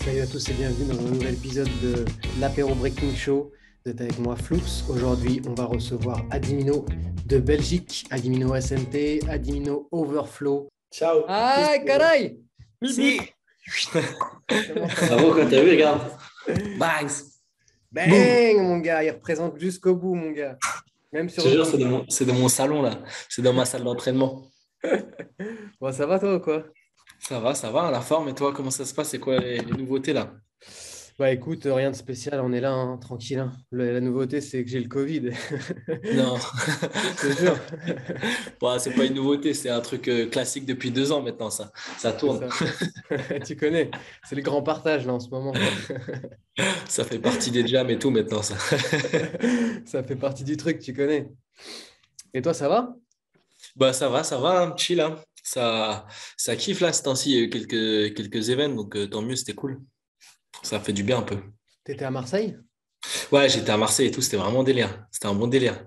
Salut à tous et bienvenue dans un nouvel épisode de l'Apéro Breaking Show. Vous êtes avec moi, Flux. Aujourd'hui, on va recevoir Adimino de Belgique, Adimino SMT, Adimino Overflow. Ciao. Ah, caray! Bip, Si. bip. Comment ça va? Bravo, quand t'as vu, regarde. Bangs. Boum. Bang, mon gars, il représente jusqu'au bout, mon gars. Même Je sur te le jure, compte. c'est de mon salon, là. C'est dans ma salle d'entraînement. Bon, ça va toi ou quoi? Ça va, la forme. Et toi, comment ça se passe? C'est quoi les nouveautés, là? Bah écoute, rien de spécial, on est là, hein, tranquille, hein. La nouveauté, c'est que j'ai le Covid. Non. Je te jure. Bon, c'est pas une nouveauté, c'est un truc classique depuis 2 ans maintenant, ça. Ça C'est tourne. ça. Tu connais, c'est le grand partage là en ce moment. Ça fait partie des jams et tout maintenant, ça. Ça fait partie du truc, tu connais. Et toi, ça va? Bah, ça va, hein, chill, hein. Ça kiffe, là, ce temps-ci. Il y a eu quelques événements, donc tant mieux, c'était cool. Ça fait du bien un peu. T'étais à Marseille? Ouais, j'étais à Marseille et tout, c'était vraiment délire. C'était un bon délire.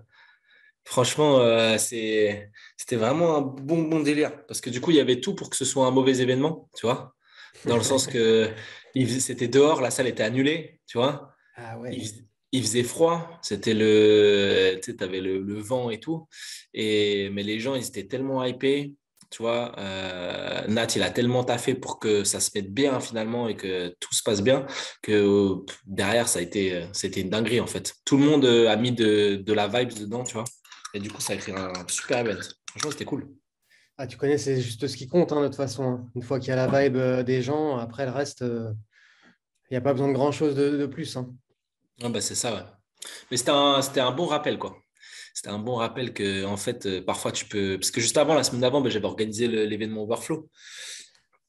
Franchement, c'était vraiment un bon délire. Parce que du coup, il y avait tout pour que ce soit un mauvais événement, tu vois. Dans le sens que c'était dehors, la salle était annulée, tu vois. Ah Il, ouais. fais- il faisait froid, c'était tu sais, t'avais le vent et tout. Mais les gens, ils étaient tellement hypés, tu vois. Nat, il a tellement taffé pour que ça se mette bien finalement et que tout se passe bien que derrière, c'était une dinguerie en fait. Tout le monde a mis de la vibe dedans, tu vois. Et du coup, ça a créé un super event. Franchement, c'était cool. Ah, tu connais, c'est juste ce qui compte hein, de toute façon, hein. Une fois qu'il y a la vibe des gens, après le reste, il n'y a pas besoin de grand-chose de plus, hein. Ah, bah, c'est ça, ouais. Mais c'était un bon rappel, quoi. C'était un bon rappel que, en fait, parfois tu peux. Parce que juste avant, la semaine d'avant, ben, j'avais organisé l'événement Overflow.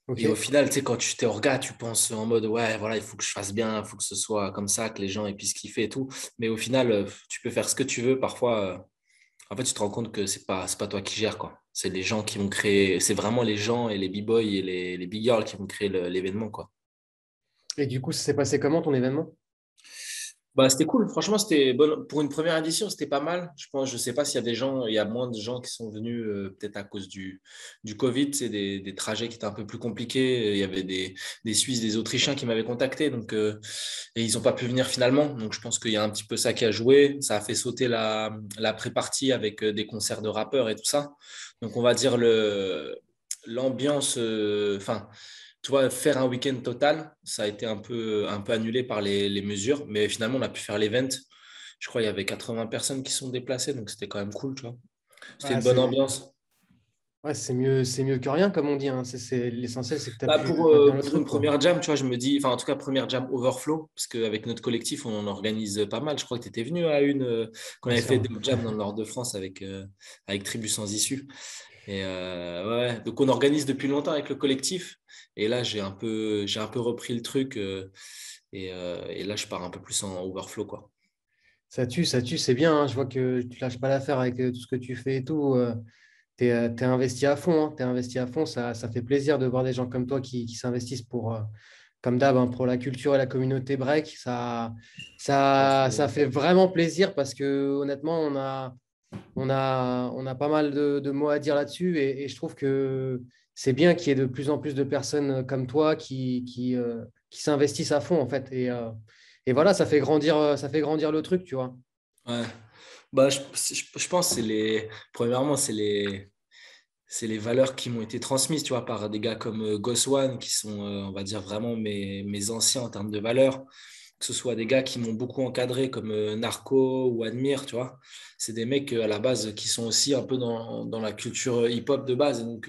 Ok. Et au final, tu sais, quand tu t'es orga, tu penses en mode, ouais, voilà, il faut que je fasse bien, il faut que ce soit comme ça, que les gens aient puissent kiffer et tout. Mais au final, tu peux faire ce que tu veux. Parfois, en fait, tu te rends compte que c'est pas toi qui gères, quoi. C'est les gens qui vont créer, c'est vraiment les gens et les b-boys et les big girls qui vont créer l'événement, quoi. Et du coup, ça s'est passé comment ton événement? Bah, c'était cool. Franchement, c'était bon. Pour une première édition, c'était pas mal. Je pense, je sais pas s'il y a des gens, il y a moins de gens qui sont venus, peut-être à cause du Covid. C'est des trajets qui étaient un peu plus compliqués. Il y avait des Suisses, des Autrichiens qui m'avaient contacté. Donc, et ils n'ont pas pu venir finalement. Donc, je pense qu'il y a un petit peu ça qui a joué. Ça a fait sauter la pré-partie avec des concerts de rappeurs et tout ça. Donc, on va dire l'ambiance, enfin, tu vois, faire un week-end total, ça a été un peu annulé par les mesures, mais finalement, on a pu faire l'event. Je crois qu'il y avait 80 personnes qui sont déplacées, donc c'était quand même cool, tu vois. C'était Ah, une bonne ambiance. ouais, c'est mieux que rien, comme on dit, hein. L'essentiel, c'est que tu as Bah, pu maintenir le pour une truc, quoi. première jam, tu vois, je me dis, enfin, en tout cas, première jam Overflow, parce qu'avec notre collectif, on en organise pas mal. Je crois que tu étais venu à une, qu'on Bien avait sûr, fait hein. des jams dans le nord de France avec Tribu Sans Issue. Et ouais, donc on organise depuis longtemps avec le collectif. Et là, j'ai un peu repris le truc. Et là, je pars un peu plus en overflow, quoi. Ça tue, c'est bien, hein. Je vois que tu lâches pas l'affaire avec tout ce que tu fais et tout. T'es investi à fond, hein. T'es investi à fond. Ça fait plaisir de voir des gens comme toi qui s'investissent pour, comme d'hab, hein, pour la culture et la communauté break. Ça fait vraiment plaisir parce que honnêtement, on a pas mal de mots à dire là-dessus et je trouve que c'est bien qu'il y ait de plus en plus de personnes comme toi qui s'investissent à fond en fait. Et voilà, ça fait grandir le truc, tu vois. Ouais. Bah, je pense que premièrement, c'est les valeurs qui m'ont été transmises, tu vois, par des gars comme Goswan, qui sont, on va dire, vraiment mes anciens en termes de valeurs. Que ce soit des gars qui m'ont beaucoup encadré, comme Narco ou Admire, tu vois. C'est des mecs à la base qui sont aussi un peu dans la culture hip-hop de base, et donc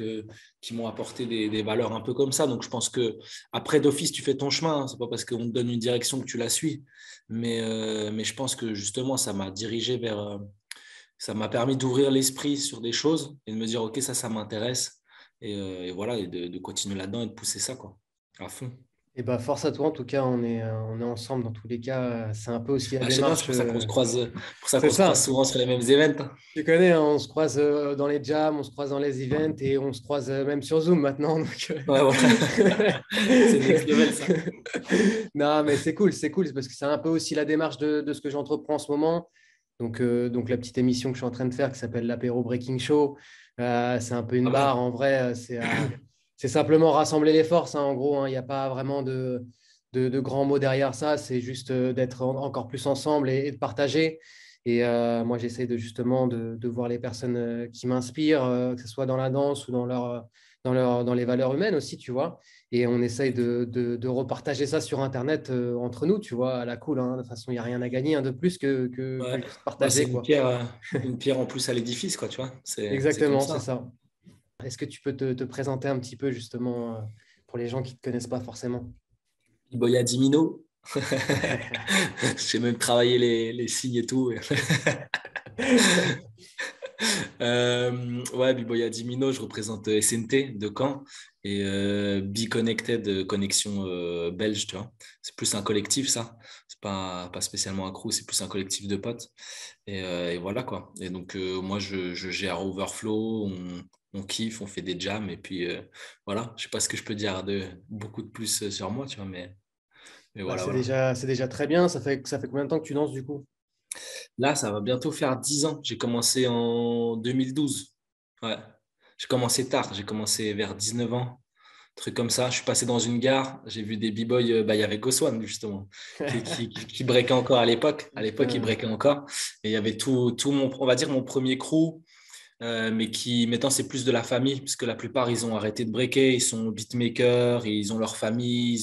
qui m'ont apporté des valeurs un peu comme ça. Donc je pense que après d'office, tu fais ton chemin, hein. C'est pas parce qu'on te donne une direction que tu la suis. Mais je pense que justement, ça m'a dirigé vers, ça m'a permis d'ouvrir l'esprit sur des choses et de me dire, OK, ça m'intéresse. Et voilà, et de continuer là-dedans et de pousser ça, quoi, à fond. Et bah, force à toi, en tout cas, on est ensemble dans tous les cas. C'est un peu aussi la Bah, je sais bien, c'est démarche. pour ça qu'on se croise, pour ça C'est qu'on se croise ça. souvent sur les mêmes events, hein. Tu connais, hein, on se croise dans les jams, on se croise dans les events et on se croise même sur Zoom maintenant. Donc, Ouais, voilà. C'est next level, ça. non, mais c'est cool, c'est parce que c'est un peu aussi la démarche de ce que j'entreprends en ce moment. Donc la petite émission que je suis en train de faire qui s'appelle l'Apéro Breaking Show, c'est un peu une Pas mal. barre. En vrai, c'est simplement rassembler les forces, hein, en gros, hein. Il n'y a pas vraiment de grands mots derrière ça, c'est juste d'être encore plus ensemble et de partager. Et moi, j'essaie justement de voir les personnes qui m'inspirent, que ce soit dans la danse ou dans les valeurs humaines aussi, tu vois. Et on essaye de repartager ça sur Internet entre nous, tu vois, à la cool, hein. De toute façon, il n'y a rien à gagner, hein, de plus que Ouais. juste Bah, c'est partager, quoi. une pierre en plus à l'édifice, quoi, tu vois. C'est comme Exactement, c'est ça. ça. Est-ce que tu peux te présenter un petit peu, justement, pour les gens qui ne te connaissent pas forcément? Boya Dimino. J'ai même travaillé les signes et tout. Ouais, Biboya Dimino, je représente SNT de Caen et Be-Connected, connexion belge, tu vois. C'est plus un collectif, ça. C'est pas spécialement un crew, c'est plus un collectif de potes. Et voilà, quoi. Et donc, moi, je gère Overflow, on kiffe, on fait des jams. Et puis, voilà, je sais pas ce que je peux dire de beaucoup de plus sur moi, tu vois, mais Bah, voilà, voilà. c'est déjà très bien. Ça fait combien de temps que tu danses, du coup? Là, ça va bientôt faire 10 ans. J'ai commencé en 2012. Ouais. J'ai commencé tard. J'ai commencé vers 19 ans. Truc comme ça. Je suis passé dans une gare. J'ai vu des b-boys. Bah, il y avait Goswan, justement, qui breakait encore à l'époque. À l'époque, il breakait encore. Et il y avait tout mon, on va dire, mon premier crew. Mais qui maintenant c'est plus de la famille, puisque la plupart ils ont arrêté de breaker, ils sont beatmakers, ils ont leur famille,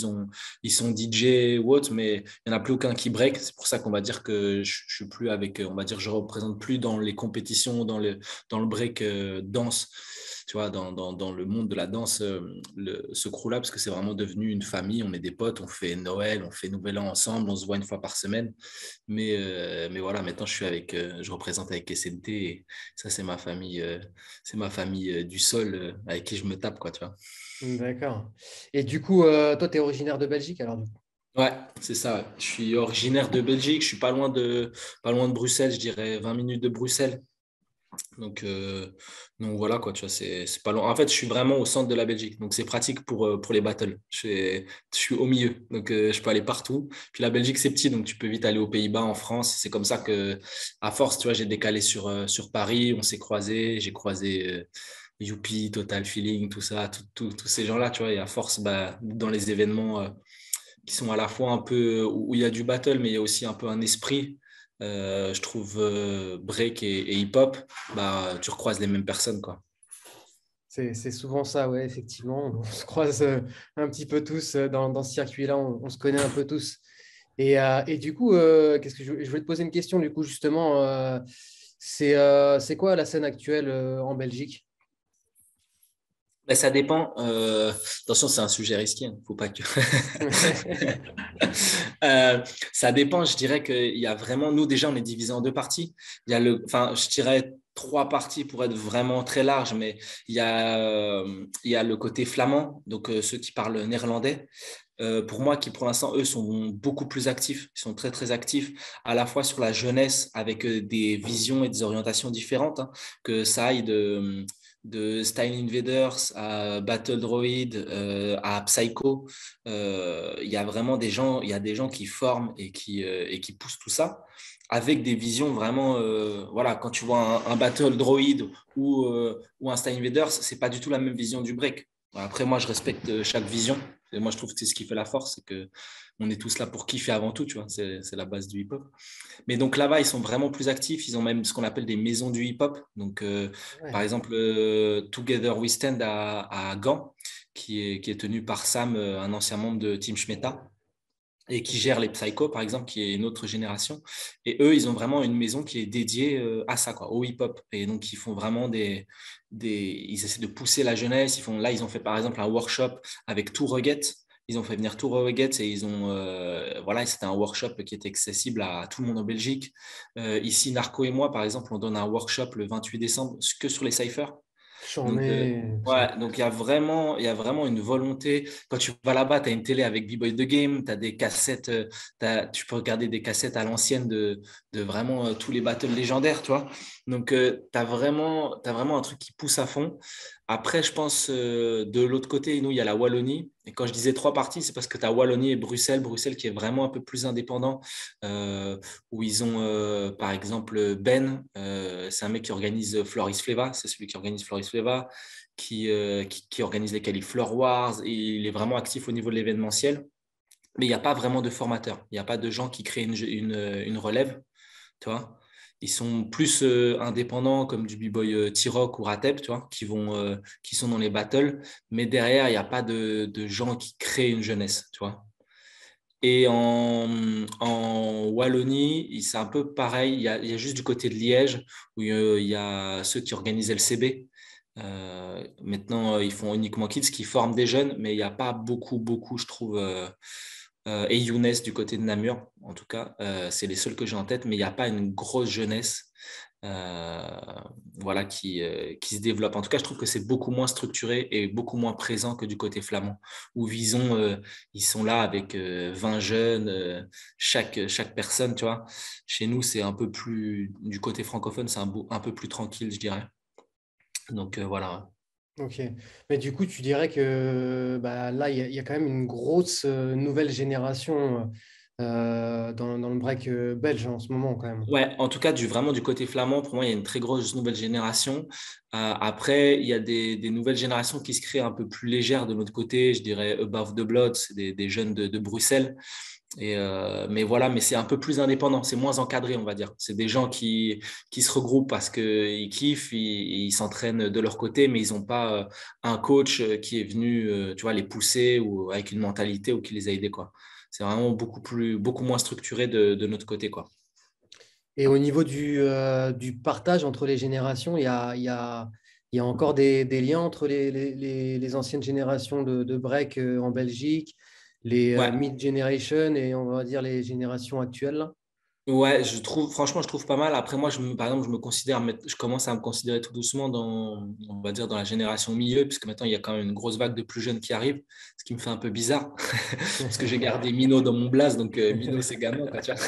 ils sont DJ ou autre, mais il n'y en a plus aucun qui break. C'est pour ça qu'on va dire que je suis plus avec, on va dire, je représente plus dans les compétitions, dans le break danse, tu vois, dans le monde de la danse, ce crew-là, parce que c'est vraiment devenu une famille. On est des potes, on fait Noël, on fait Nouvel An ensemble, on se voit une fois par semaine. Mais voilà, maintenant je représente avec SNT et ça, c'est ma famille du sol avec qui je me tape, quoi, tu vois. D'accord. Et du coup, toi, tu es originaire de Belgique, alors, du coup? Ouais, c'est ça. Ouais. Je suis originaire de Belgique. Je suis pas loin de Bruxelles, je dirais 20 minutes de Bruxelles. Donc, euh, donc voilà, quoi, tu vois, c'est pas loin. En fait, je suis vraiment au centre de la Belgique. Donc, c'est pratique pour les battles. Je suis au milieu. Donc, je peux aller partout. Puis la Belgique, c'est petit. Donc, tu peux vite aller aux Pays-Bas, en France. C'est comme ça que, à force, tu vois, j'ai décalé sur Paris. On s'est croisés. J'ai croisé Youpi, Total Feeling, tout ça, tous ces gens-là, tu vois. Et à force, bah, dans les événements qui sont à la fois un peu où il y a du battle, mais il y a aussi un peu un esprit. Je trouve break et hip-hop, bah, tu recroises les mêmes personnes, quoi. C'est souvent ça, ouais, effectivement. On se croise un petit peu tous dans ce circuit-là, on se connaît un peu tous. Et du coup, je voulais te poser une question, du coup, justement, c'est quoi la scène actuelle en Belgique? Mais ça dépend. Attention, c'est un sujet risqué. Faut pas que. Euh, Ça dépend. Je dirais qu'il y a vraiment. Nous, déjà, on est divisé en deux parties. Enfin, je dirais trois parties pour être vraiment très large, mais il y a le côté flamand, donc ceux qui parlent néerlandais. Pour moi, qui pour l'instant, eux, sont beaucoup plus actifs. Ils sont très, très actifs, à la fois sur la jeunesse, avec des visions et des orientations différentes, hein, que ça aille de Style Invaders à Battle Droid à Psycho. Il y a vraiment des gens, il y a des gens qui forment et qui poussent tout ça avec des visions vraiment, voilà, quand tu vois un Battle Droid ou un Style Invaders, c'est pas du tout la même vision du break. Après, moi, je respecte chaque vision. Et moi, je trouve que c'est ce qui fait la force, c'est que on est tous là pour kiffer avant tout, tu vois. C'est la base du hip-hop. Mais donc là-bas, ils sont vraiment plus actifs. Ils ont même ce qu'on appelle des maisons du hip-hop. Donc, par Ouais. exemple, Together We Stand à Gand, qui est tenu par Sam, un ancien membre de Team Schmeta, et qui Ok. gère les Psychos, par exemple, qui est une autre génération. Et eux, ils ont vraiment une maison qui est dédiée à ça, quoi, au hip-hop. Et donc, ils font vraiment ils essaient de pousser la jeunesse. Là, ils ont fait, par exemple, un workshop avec Tour Rugged. Ils ont fait venir Tour Rugged et voilà, c'était un workshop qui était accessible à tout le monde en Belgique. Ici, Narco et moi, par exemple, on donne un workshop le 28 décembre que sur les cyphers. J'en Donc, ai. ouais, donc il y a vraiment une volonté. Quand tu vas là-bas, tu as une télé avec B-Boy The Game, tu as des cassettes, tu peux regarder des cassettes à l'ancienne de vraiment tous les battles légendaires, tu vois. Donc, t'as vraiment un truc qui pousse à fond. Après, je pense, de l'autre côté, nous, il y a la Wallonie. Et quand je disais trois parties, c'est parce que tu as Wallonie et Bruxelles. Bruxelles qui est vraiment un peu plus indépendant, où ils ont, par exemple, Ben, c'est un mec qui organise Floris Fleva, c'est celui qui organise Floris Fleva, qui organise les qualifs Floor Wars, et il est vraiment actif au niveau de l'événementiel. mais il n'y a pas vraiment de formateurs. Il n'y a pas de gens qui créent une relève, tu vois. Ils sont plus indépendants comme du B-Boy T-Rock ou Ratep, tu vois, qui sont dans les battles. Mais derrière, il n'y a pas de gens qui créent une jeunesse, tu vois. Et en Wallonie, c'est un peu pareil. Il y a juste du côté de Liège où il y a ceux qui organisaient le CB. Maintenant, ils font uniquement kids qui forment des jeunes, mais il n'y a pas beaucoup, je trouve. Et Younes du côté de Namur, en tout cas, c'est les seuls que j'ai en tête, mais il n'y a pas une grosse jeunesse euh, voilà, qui se développe. En tout cas, je trouve que c'est beaucoup moins structuré et beaucoup moins présent que du côté flamand, où Vison, ils sont là avec 20 jeunes, chaque personne, tu vois. Chez nous, c'est un peu plus, du côté francophone, c'est un peu plus tranquille, je dirais. Donc voilà. Ok. Mais du coup, tu dirais que bah, là, il y a quand même une grosse nouvelle génération dans le break belge en ce moment, quand même. Ouais, en tout cas, vraiment du côté flamand, pour moi, il y a une très grosse nouvelle génération. Après, il y a des nouvelles générations qui se créent un peu plus légères de notre côté. Je dirais Above the Blood, c'est des jeunes de Bruxelles. Mais voilà, mais c'est un peu plus indépendant, c'est moins encadré, on va dire. C'est des gens qui se regroupent parce qu'ils kiffent, ils s'entraînent de leur côté, mais ils n'ont pas un coach qui est venu, tu vois, les pousser ou avec une mentalité ou qui les a aidés, quoi. C'est vraiment beaucoup moins structuré de notre côté, quoi. Et au niveau du partage entre les générations, il y a encore des liens entre les anciennes générations de break en Belgique, les Ouais, mid-generation et on va dire les générations actuelles, là. ouais, franchement, je trouve pas mal. Après, moi, par exemple, je commence à me considérer tout doucement on va dire, dans la génération milieu, puisque maintenant, il y a quand même une grosse vague de plus jeunes qui arrivent, ce qui me fait un peu bizarre, parce que j'ai gardé Mino dans mon blast, donc Mino, c'est gamin, quoi, tu vois.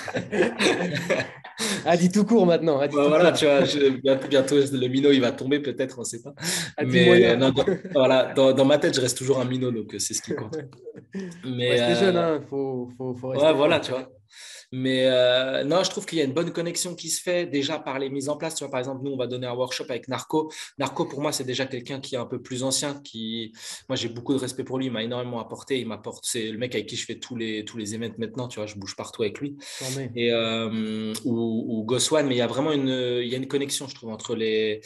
Ah, dit tout court maintenant, ah, dit Bah, tout voilà, court. tu vois, bientôt, le Mino, il va tomber, peut-être, on ne sait pas. Ah, dit Mais moyen. non, voilà, dans ma tête, je reste toujours un Mino, donc c'est ce qui compte. Faut Mais rester jeune, hein. Faut ouais, rester voilà, jeune. tu vois. Mais non, je trouve qu'il y a une bonne connexion qui se fait déjà par les mises en place. Tu vois, par exemple, nous, on va donner un workshop avec Narco. Narco, pour moi, c'est déjà quelqu'un qui est un peu plus ancien. Moi, j'ai beaucoup de respect pour lui. Il m'a énormément apporté. C'est le mec avec qui je fais tous les events maintenant. Tu vois, je bouge partout avec lui Formé. ou Goswan, mais il y a vraiment une connexion, je trouve, entre les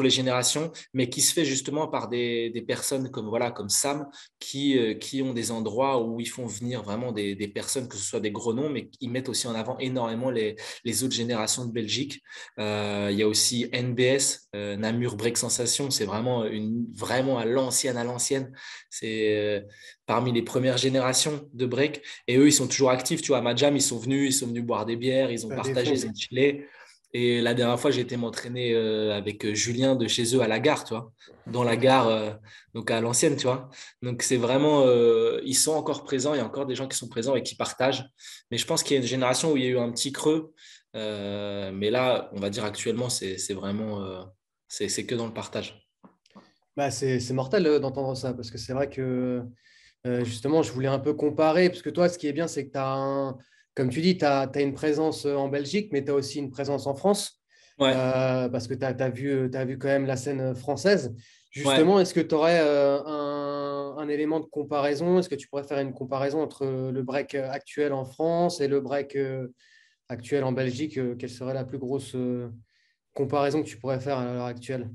générations, mais qui se fait justement par des personnes comme Sam, qui ont des endroits où ils font venir vraiment des personnes, que ce soit des gros noms, mais ils mettent aussi en avant énormément les autres générations de Belgique. Il y a aussi NBS, Namur Break Sensation, c'est vraiment à l'ancienne. C'est parmi les premières générations de break. Et eux, ils sont toujours actifs. Tu vois, à Madjam, ils sont venus boire des bières, ils ont Ça partagé, ils défonce. ont chillé. Et la dernière fois, j'ai été m'entraîner avec Julien de chez eux à la gare, tu vois, dans la gare, donc à l'ancienne, tu vois. Donc, c'est vraiment, ils sont encore présents. Il y a encore des gens qui sont présents et qui partagent. Mais je pense qu'il y a une génération où il y a eu un petit creux. Mais là, on va dire actuellement, c'est vraiment, c'est que dans le partage. Bah, c'est mortel d'entendre ça, parce que c'est vrai que justement, je voulais un peu comparer, parce que toi, ce qui est bien, c'est que tu as comme tu dis, tu as une présence en Belgique, mais tu as aussi une présence en France, Ouais, parce que tu as vu quand même la scène française. ouais. Justement, est-ce que tu aurais un élément de comparaison? Est-ce que tu pourrais faire une comparaison entre le break actuel en France et le break actuel en Belgique? Quelle serait la plus grosse comparaison que tu pourrais faire à l'heure actuelle?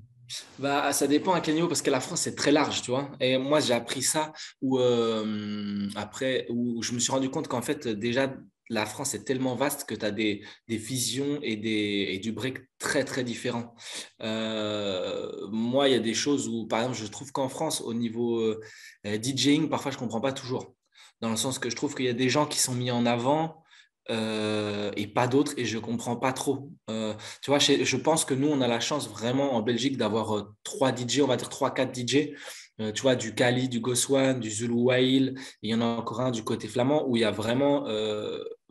Bah, ça dépend à quel niveau, parce que la France, c'est très large, tu vois. Et moi, j'ai appris ça où je me suis rendu compte qu'en fait, déjà, la France est tellement vaste que tu as des visions et du break très, très différents. Moi, il y a des choses où, par exemple, je trouve qu'en France, au niveau DJing, parfois, je ne comprends pas toujours. Dans le sens que je trouve qu'il y a des gens qui sont mis en avant et pas d'autres, et je ne comprends pas trop. Tu vois, je pense que nous, on a la chance vraiment en Belgique d'avoir trois DJ, on va dire trois, quatre DJ. Tu vois, du Kali, du Goswan, du Zulu Wail. Il y en a encore un du côté flamand où il y a vraiment,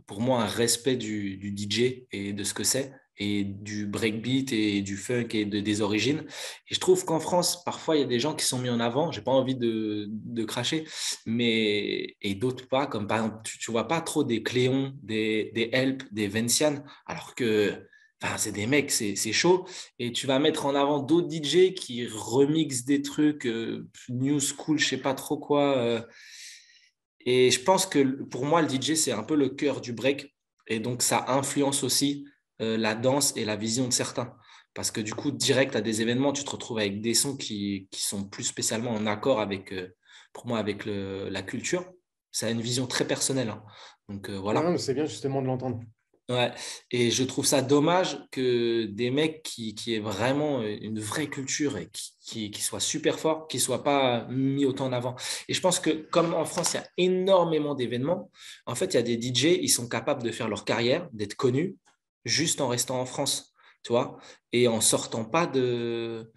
pour moi, un respect du DJ et de ce que c'est, et du breakbeat et du funk et des origines. Et je trouve qu'en France, parfois, il y a des gens qui sont mis en avant. J'ai pas envie de cracher, et d'autres pas. Comme par exemple, tu vois pas trop des Cléons, des Help, des Vinciane, alors que enfin, c'est des mecs, c'est chaud. Et tu vas mettre en avant d'autres DJ qui remixent des trucs new school, je sais pas trop quoi. Et je pense que pour moi, le DJ, c'est un peu le cœur du break. Et donc, ça influence aussi la danse et la vision de certains. Parce que du coup, direct à des événements, tu te retrouves avec des sons qui sont plus spécialement en accord avec, pour moi, avec la culture. Ça a une vision très personnelle, hein. Donc, Ouais, voilà. mais c'est bien justement de l'entendre. Ouais, et je trouve ça dommage que des mecs qui aient vraiment une vraie culture et qui soient super forts, qui ne soient pas mis autant en avant. Et je pense que comme en France, il y a énormément d'événements, en fait, il y a des DJ, ils sont capables de faire leur carrière, d'être connus, juste en restant en France, tu vois, et en sortant pas de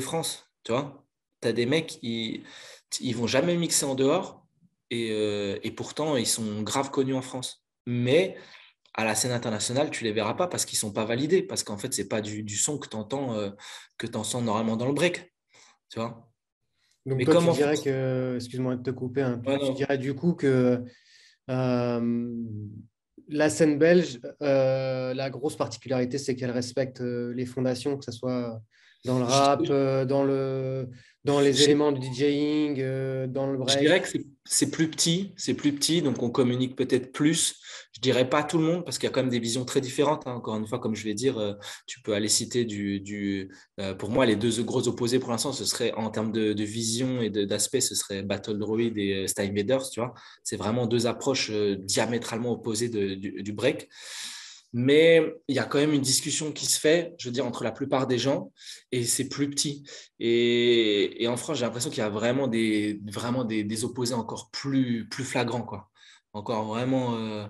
France, tu vois. Tu as des mecs, ils vont jamais mixer en dehors, et pourtant, ils sont grave connus en France. Mais à la scène internationale, tu les verras pas parce qu'ils sont pas validés, parce qu'en fait, c'est pas du son que tu entends normalement dans le break, tu vois. Donc Mais toi, tu comme en dirais France, que, excuse-moi de te couper, hein, ouais, tu non, dirais du coup que euh, la scène belge, la grosse particularité, c'est qu'elle respecte les fondations, que ce soit dans le rap, je, dans les je- éléments du DJing, dans le je dirais que break. c'est plus petit, donc on communique peut-être plus. Je dirais pas tout le monde parce qu'il y a quand même des visions très différentes, hein. Encore une fois, comme je vais dire, tu peux aller citer pour moi, les deux gros opposés pour l'instant, ce serait en termes de vision et d'aspect, ce serait Battle Droid et Style Invaders, tu vois. C'est vraiment deux approches diamétralement opposées du break. Mais il y a quand même une discussion qui se fait, je veux dire, entre la plupart des gens, et c'est plus petit. Et en France, j'ai l'impression qu'il y a vraiment des opposés encore plus flagrants, quoi. Encore vraiment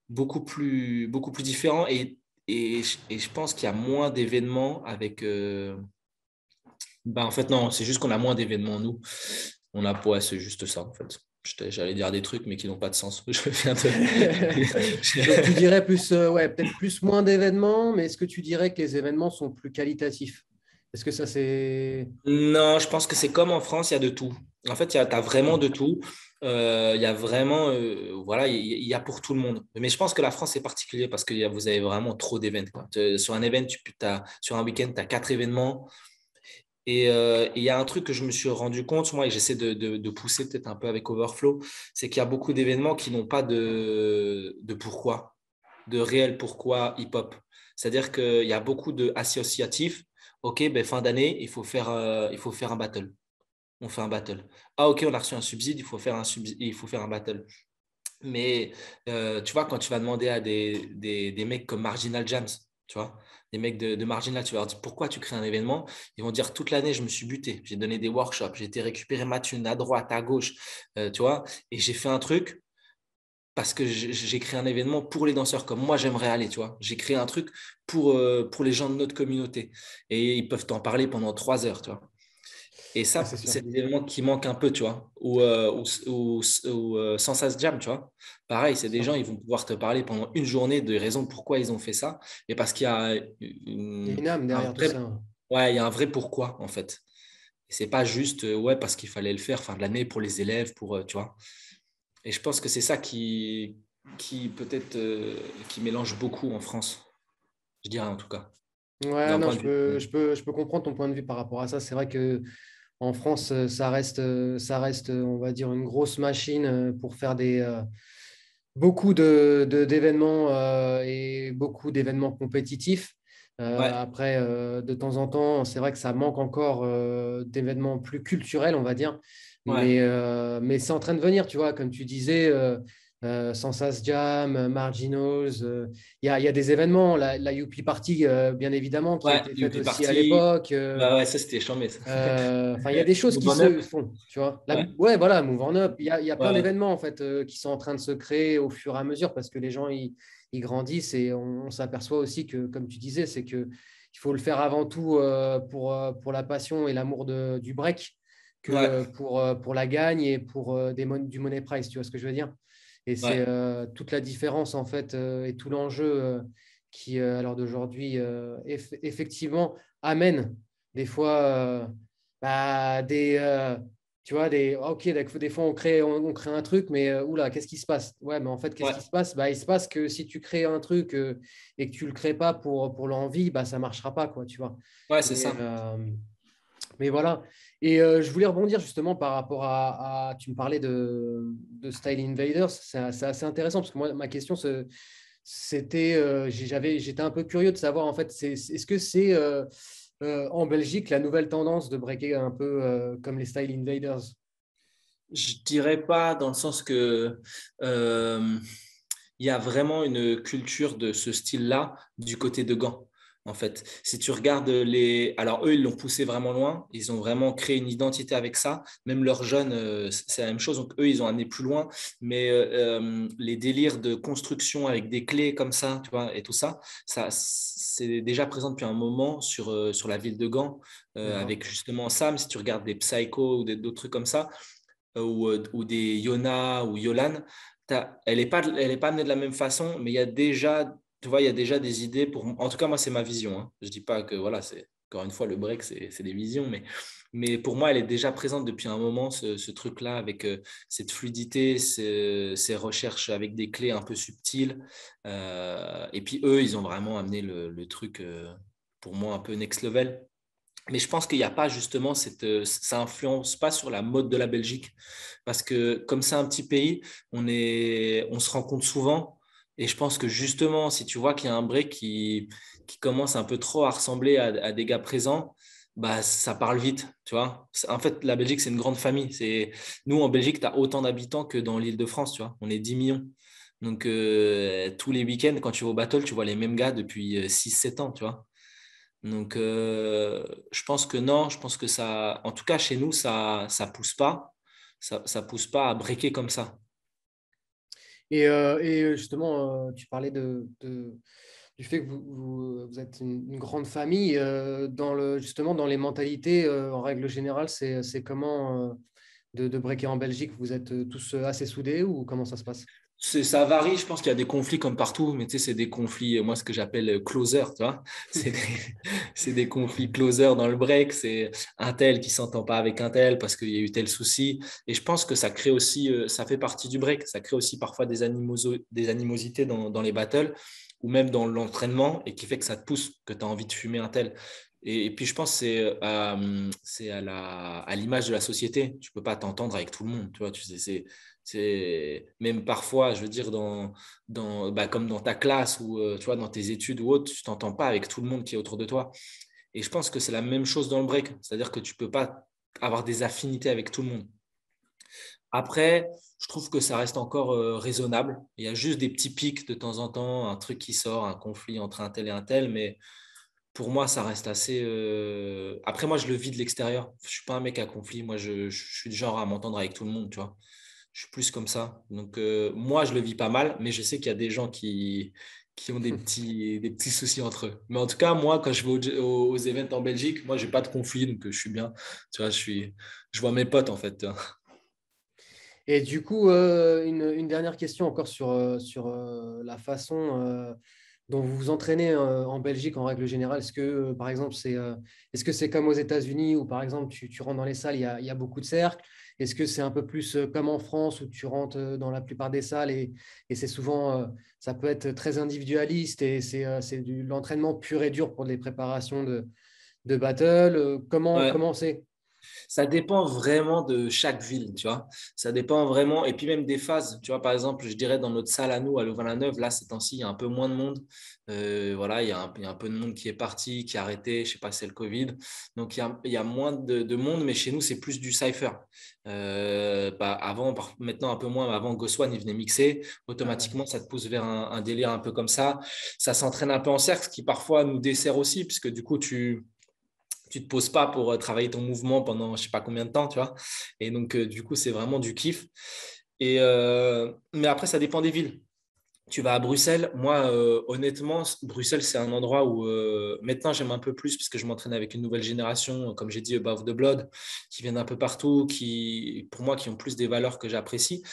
beaucoup plus différents. Et je pense qu'il y a moins d'événements avec. En fait, non, c'est juste qu'on a moins d'événements, nous. On a, ouais, c'est juste ça, en fait. J'allais dire des trucs, mais qui n'ont pas de sens. Je viens Donc tu de. dirais plus, ouais, peut-être plus moins d'événements, mais est-ce que tu dirais que les événements sont plus qualitatifs? Est-ce que ça c'est... Non, je pense que c'est comme en France, il y a de tout. En fait, tu as vraiment de tout. Il y a vraiment, voilà, il y a pour tout le monde. Mais je pense que la France est particulier parce que vous avez vraiment trop d'événements, quoi. Sur un événement, sur un week-end, tu as 4 événements. Et il y a un truc que je me suis rendu compte, moi, et j'essaie de pousser peut-être un peu avec Overflow, c'est qu'il y a beaucoup d'événements qui n'ont pas de pourquoi, de réel pourquoi hip-hop. C'est-à-dire qu'il y a beaucoup d'associatifs. OK, ben, fin d'année, il faut faire un battle. On fait un battle. Ah, OK, on a reçu un subside, il faut faire un battle. Mais tu vois, quand tu vas demander à des mecs comme Marginal Jams, tu vois, des mecs de Marginal, tu vas leur dire pourquoi tu crées un événement, ils vont dire toute l'année, je me suis buté, j'ai donné des workshops, j'ai été récupérer ma thune à droite, à gauche, tu vois, et j'ai fait un truc parce que j'ai créé un événement pour les danseurs comme moi j'aimerais aller, tu vois. J'ai créé un truc pour les gens de notre communauté. Et ils peuvent t'en parler pendant 3 heures, tu vois. Et Ouais, c'est ça, sûr. c'est des éléments qui manquent un peu, tu vois. Ou Sans Jam, tu vois. Pareil, c'est C'est des sûr. gens, ils vont pouvoir te parler pendant une journée de raisons pourquoi ils ont fait ça. Et parce qu'il y a Il y a une- une âme un derrière tout vrai, ça. ouais, il y a un vrai pourquoi, en fait. Et c'est pas juste, ouais, parce qu'il fallait le faire fin de l'année pour les élèves, tu vois. Et je pense que c'est ça qui peut-être, qui mélange beaucoup en France. Je dirais en tout cas, Ouais, d'un non, point de vue. je peux comprendre ton point de vue par rapport à ça. C'est vrai que en France, ça reste, on va dire, une grosse machine pour faire beaucoup d'événements et beaucoup d'événements compétitifs. Ouais, Après, de temps en temps, c'est vrai que ça manque encore d'événements plus culturels, on va dire. ouais, Mais c'est en train de venir, tu vois, comme tu disais, Sensas Jam, Marginals. Il y a des événements, la Youpi Party, bien évidemment, qui a ouais, été faite Youpi aussi à Party. l'époque. Bah ouais, ça c'était chambé, ça. Enfin, il y a des choses Move qui on Up. se font, tu vois. Ouais, Ouais, voilà, Move on Up. Il y a plein ouais, d'événements, en fait, qui sont en train de se créer au fur et à mesure parce que les gens, ils grandissent et on s'aperçoit aussi que, comme tu disais, c'est que il faut le faire avant tout pour la passion et l'amour du break que ouais, pour la gagne et pour du money price, tu vois ce que je veux dire? Et c'est ouais, toute la différence, en fait, et tout l'enjeu qui, à l'heure d'aujourd'hui, effectivement, amène des fois tu vois, ok, des fois on crée un truc, mais oula, qu'est-ce qui se passe? Ouais, mais en fait, qu'est-ce qui ouais, se passe? Il se passe que si tu crées un truc et que tu le crées pas pour l'envie, ça marchera pas, quoi, tu vois. ouais, c'est Et, ça. Mais voilà. Et je voulais rebondir justement par rapport tu me parlais de Style Invaders. C'est assez intéressant parce que moi, ma question, c'était, j'étais un peu curieux de savoir en fait, est-ce que c'est en Belgique la nouvelle tendance de breaker un peu comme les Style Invaders? Je dirais pas dans le sens que euh, il y a vraiment une culture de ce style-là du côté de Gand. En fait, si tu regardes alors eux, ils l'ont poussé vraiment loin. Ils ont vraiment créé une identité avec ça. Même leurs jeunes, c'est la même chose. Donc eux, ils ont amené plus loin. Mais les délires de construction avec des clés comme ça, tu vois, et tout ça, ça, c'est déjà présent depuis un moment sur la ville de Gand, D'accord. avec justement Sam. Si tu regardes des Psycho ou d'autres trucs comme ça, ou des Yona ou Yolan, elle est pas amenée de la même façon, mais il y a déjà, tu vois, il y a déjà des idées pour. En tout cas, moi, c'est ma vision. Hein. Je dis pas que voilà, c'est encore une fois le break, c'est des visions, mais pour moi, elle est déjà présente depuis un moment, ce truc-là, avec cette fluidité, ces recherches avec des clés un peu subtiles. Et puis eux, ils ont vraiment amené le truc, pour moi, un peu next level. Mais je pense qu'il n'y a pas justement ça influence pas sur la mode de la Belgique parce que comme c'est un petit pays, on se rencontre souvent et je pense que justement, si tu vois qu'il y a un break qui commence un peu trop à ressembler à des gars présents, bah, ça parle vite, tu vois. En fait, la Belgique, c'est une grande famille. Nous, en Belgique, tu as autant d'habitants que dans l'Île-de-France, tu vois. On est 10 millions. Donc, tous les week-ends, quand tu vas au battle, tu vois les mêmes gars depuis 6-7 ans, tu vois. Donc, je pense que non, je pense que ça, en tout cas chez nous, ça pousse pas, ça pousse pas à breaker comme ça. Et justement, tu parlais du fait que vous êtes une grande famille. Justement, dans les mentalités, en règle générale, c'est comment de breaker en Belgique? Vous êtes tous assez soudés ou comment ça se passe? Ça varie, je pense qu'il y a des conflits comme partout, mais tu sais, c'est des conflits, moi, ce que j'appelle closer, tu vois. C'est des, c'est des conflits closer dans le break, c'est un tel qui s'entend pas avec un tel parce qu'il y a eu tel souci. Et je pense que ça crée aussi, ça fait partie du break, ça crée aussi parfois des animosités dans les battles ou même dans l'entraînement et qui fait que ça te pousse, que tu as envie de fumer un tel. Et puis, je pense que c'est à l'image de la société. Tu peux pas t'entendre avec tout le monde, tu vois. Tu sais, c'est même parfois, je veux dire, bah, comme dans ta classe ou tu vois, dans tes études ou autre, tu t'entends pas avec tout le monde qui est autour de toi. Et je pense que c'est la même chose dans le break. C'est-à-dire que tu peux pas avoir des affinités avec tout le monde. Après, je trouve que ça reste encore raisonnable. Il y a juste des petits pics de temps en temps, un truc qui sort, un conflit entre un tel et un tel, mais pour moi, ça reste assez. Après, moi, je le vis de l'extérieur. Je suis pas un mec à conflit. Moi, je suis du genre à m'entendre avec tout le monde, tu vois. Je suis plus comme ça. Donc, moi, je le vis pas mal, mais je sais qu'il y a des gens qui ont des petits soucis entre eux. Mais en tout cas, moi, quand je vais aux events en Belgique, moi, j'ai pas de conflit, donc je suis bien. Tu vois, je vois mes potes, en fait. Tu vois. Et du coup, une dernière question encore sur la façon dont vous vous entraînez en Belgique en règle générale. Est-ce que, par exemple, est-ce que c'est comme aux États-Unis où, par exemple, tu rentres dans les salles, il y a beaucoup de cercles? Est-ce que c'est un peu plus comme en France où tu rentres dans la plupart des salles et c'est souvent, ça peut être très individualiste et c'est de l'entraînement pur et dur pour des préparations de battle? Ouais. Comment c'est? Ça dépend vraiment de chaque ville, tu vois. Ça dépend vraiment, et puis même des phases. Tu vois, par exemple, je dirais dans notre salle à nous, à Louvain-la-Neuve, là, ces temps-ci, il y a un peu moins de monde. Voilà, il y a un peu de monde qui est parti, qui a arrêté, je sais pas si c'est le Covid. Donc, il y a moins de monde, mais chez nous, c'est plus du cypher. Maintenant un peu moins, mais avant, Goswan, il venait mixer. Ah ouais. Automatiquement, ça te pousse vers un délire un peu comme ça. Ça s'entraîne un peu en cercle, ce qui parfois nous dessert aussi, puisque du coup, tu te poses pas pour travailler ton mouvement pendant je sais pas combien de temps, tu vois. Et donc, du coup, c'est vraiment du kiff. Mais après, ça dépend des villes. Tu vas à Bruxelles. Moi, honnêtement, Bruxelles, c'est un endroit où maintenant j'aime un peu plus parce que je m'entraîne avec une nouvelle génération, comme j'ai dit, Above the Blood, qui viennent un peu partout, qui, pour moi, qui ont plus des valeurs que j'apprécie.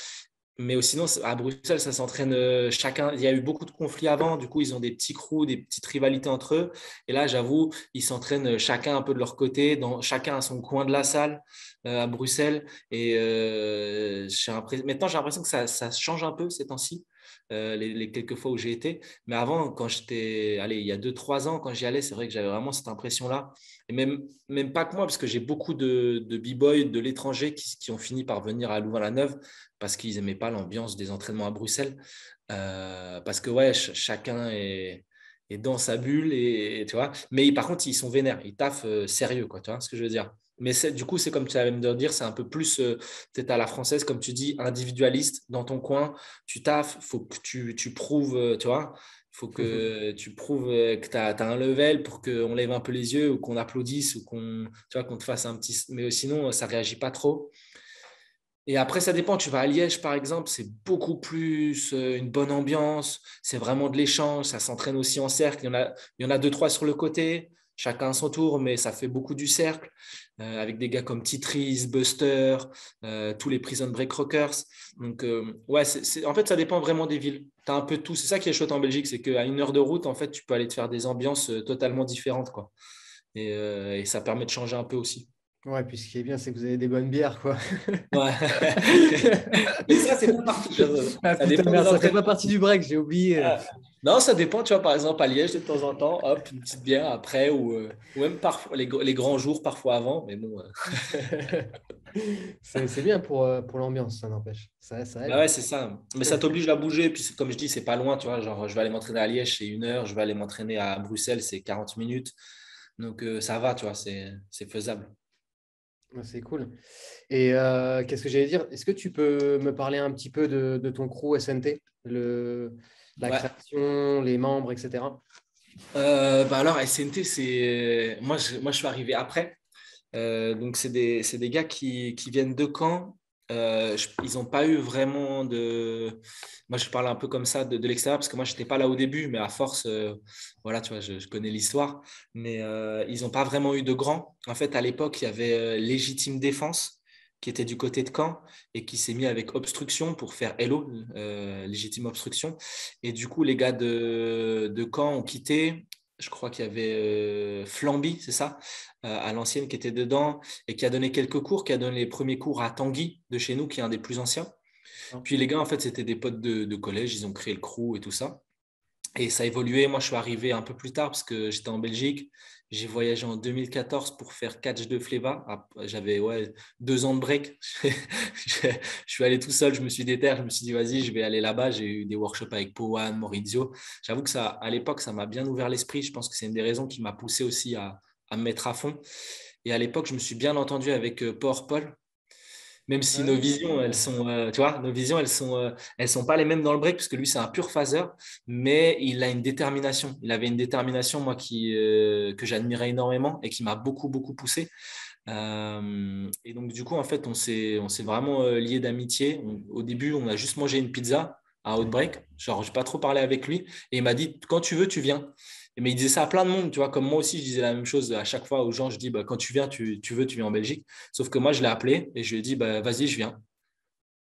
Mais sinon, à Bruxelles, ça s'entraîne chacun. Il y a eu beaucoup de conflits avant. Du coup, ils ont des petits crews, des petites rivalités entre eux. Et là, j'avoue, ils s'entraînent chacun un peu de leur côté, chacun à son coin de la salle à Bruxelles. Et maintenant, j'ai l'impression que ça change un peu ces temps-ci. les quelques fois où j'ai été. Mais avant, quand j'étais, allez, il y a 2, 3 ans, quand j'y allais, c'est vrai que j'avais vraiment cette impression-là. Et même pas que moi, parce que j'ai beaucoup de b-boys de l'étranger qui ont fini par venir à Louvain-la-Neuve parce qu'ils n'aimaient pas l'ambiance des entraînements à Bruxelles. Parce que ouais, chacun est dans sa bulle et tu vois. Mais par contre, ils sont vénères, ils taffent sérieux, quoi. Tu vois ce que je veux dire? Mais du coup, c'est comme tu avais me dire, c'est un peu plus peut-être à la française, comme tu dis, individualiste dans ton coin. Tu taffes, il faut que tu prouves, tu vois. Il faut que tu prouves que tu as un level pour qu'on lève un peu les yeux ou qu'on applaudisse ou qu'on te fasse un petit. Mais sinon, ça ne réagit pas trop. Et après, ça dépend. Tu vas à Liège, par exemple, c'est beaucoup plus une bonne ambiance. C'est vraiment de l'échange. Ça s'entraîne aussi en cercle. Il y en a 2, 3 sur le côté, chacun à son tour, mais ça fait beaucoup du cercle avec des gars comme Titris, Buster, tous les Prison Break Rockers. Donc, ouais, en fait, ça dépend vraiment des villes. Tu as un peu tout. C'est ça qui est chouette en Belgique, c'est qu'à 1 heure de route, en fait, tu peux aller te faire des ambiances totalement différentes, quoi. Et ça permet de changer un peu aussi. Ouais, puis ce qui est bien, c'est que vous avez des bonnes bières, quoi. Ouais. Mais ça, c'est pas partout. Ah Ça putain, dépend merde, des ça fait pas entraînements. partie du break, j'ai oublié. Ah. Non, ça dépend. Tu vois, par exemple, à Liège, de temps en temps, hop, une petite bière après, ou même parfois les grands jours, parfois avant. Mais bon, C'est bien pour l'ambiance, ça n'empêche. Ça bah aide. ouais, c'est ça. Mais ça t'oblige à bouger. Puis, comme je dis, c'est pas loin. Tu vois, genre, je vais aller m'entraîner à Liège, c'est 1 heure. Je vais aller m'entraîner à Bruxelles, c'est 40 minutes. Donc, ça va, tu vois, c'est faisable. Ouais, c'est cool. Et qu'est-ce que j'allais dire? Est-ce que tu peux me parler un petit peu de ton crew SNT, la Ouais. création, les membres, etc. Bah alors, SNT, c'est. Moi, je suis arrivé après. Donc, c'est des gars qui viennent de Caen. Ils n'ont pas eu vraiment de. Moi, je parle un peu comme ça de l'extérieur parce que moi, je n'étais pas là au début, mais à force, voilà, tu vois, je connais l'histoire. Mais ils n'ont pas vraiment eu de grands. En fait, à l'époque, il y avait Légitime Défense qui était du côté de Caen et qui s'est mis avec Obstruction pour faire Hello, Légitime Obstruction. Et du coup, les gars de Caen ont quitté. Je crois qu'il y avait Flamby, c'est ça, à l'ancienne qui était dedans et qui a donné quelques cours, qui a donné les premiers cours à Tanguy de chez nous, qui est un des plus anciens. Non. Puis les gars, en fait, c'était des potes de collège, ils ont créé le crew et tout ça. Et ça a évolué. Moi, je suis arrivé un peu plus tard parce que j'étais en Belgique. J'ai voyagé en 2014 pour faire catch de Fleva. J'avais 2 ans de break. Je suis allé tout seul, je me suis déterré, je me suis dit, vas-y, je vais aller là-bas. J'ai eu des workshops avec Powan, Maurizio. J'avoue que ça, à l'époque, ça m'a bien ouvert l'esprit. Je pense que c'est une des raisons qui m'a poussé aussi à me mettre à fond. Et à l'époque, je me suis bien entendu avec Power Paul, même si nos visions, elles sont, tu vois, nos visions, elles sont pas les mêmes dans le break, parce que lui, c'est un pur phaser, mais il a une détermination. Il avait une détermination, moi, que j'admirais énormément et qui m'a beaucoup, beaucoup poussé. Et donc, du coup, en fait, on s'est vraiment liés d'amitié. Au début, on a juste mangé une pizza à Outbreak. Genre, j'ai pas trop parlé avec lui. Et il m'a dit, quand tu veux, tu viens. Mais il disait ça à plein de monde, tu vois. Comme moi aussi, je disais la même chose à chaque fois aux gens. Je dis, bah, quand tu viens, tu veux, tu viens en Belgique. Sauf que moi, je l'ai appelé et je lui ai dit, bah, vas-y, je viens.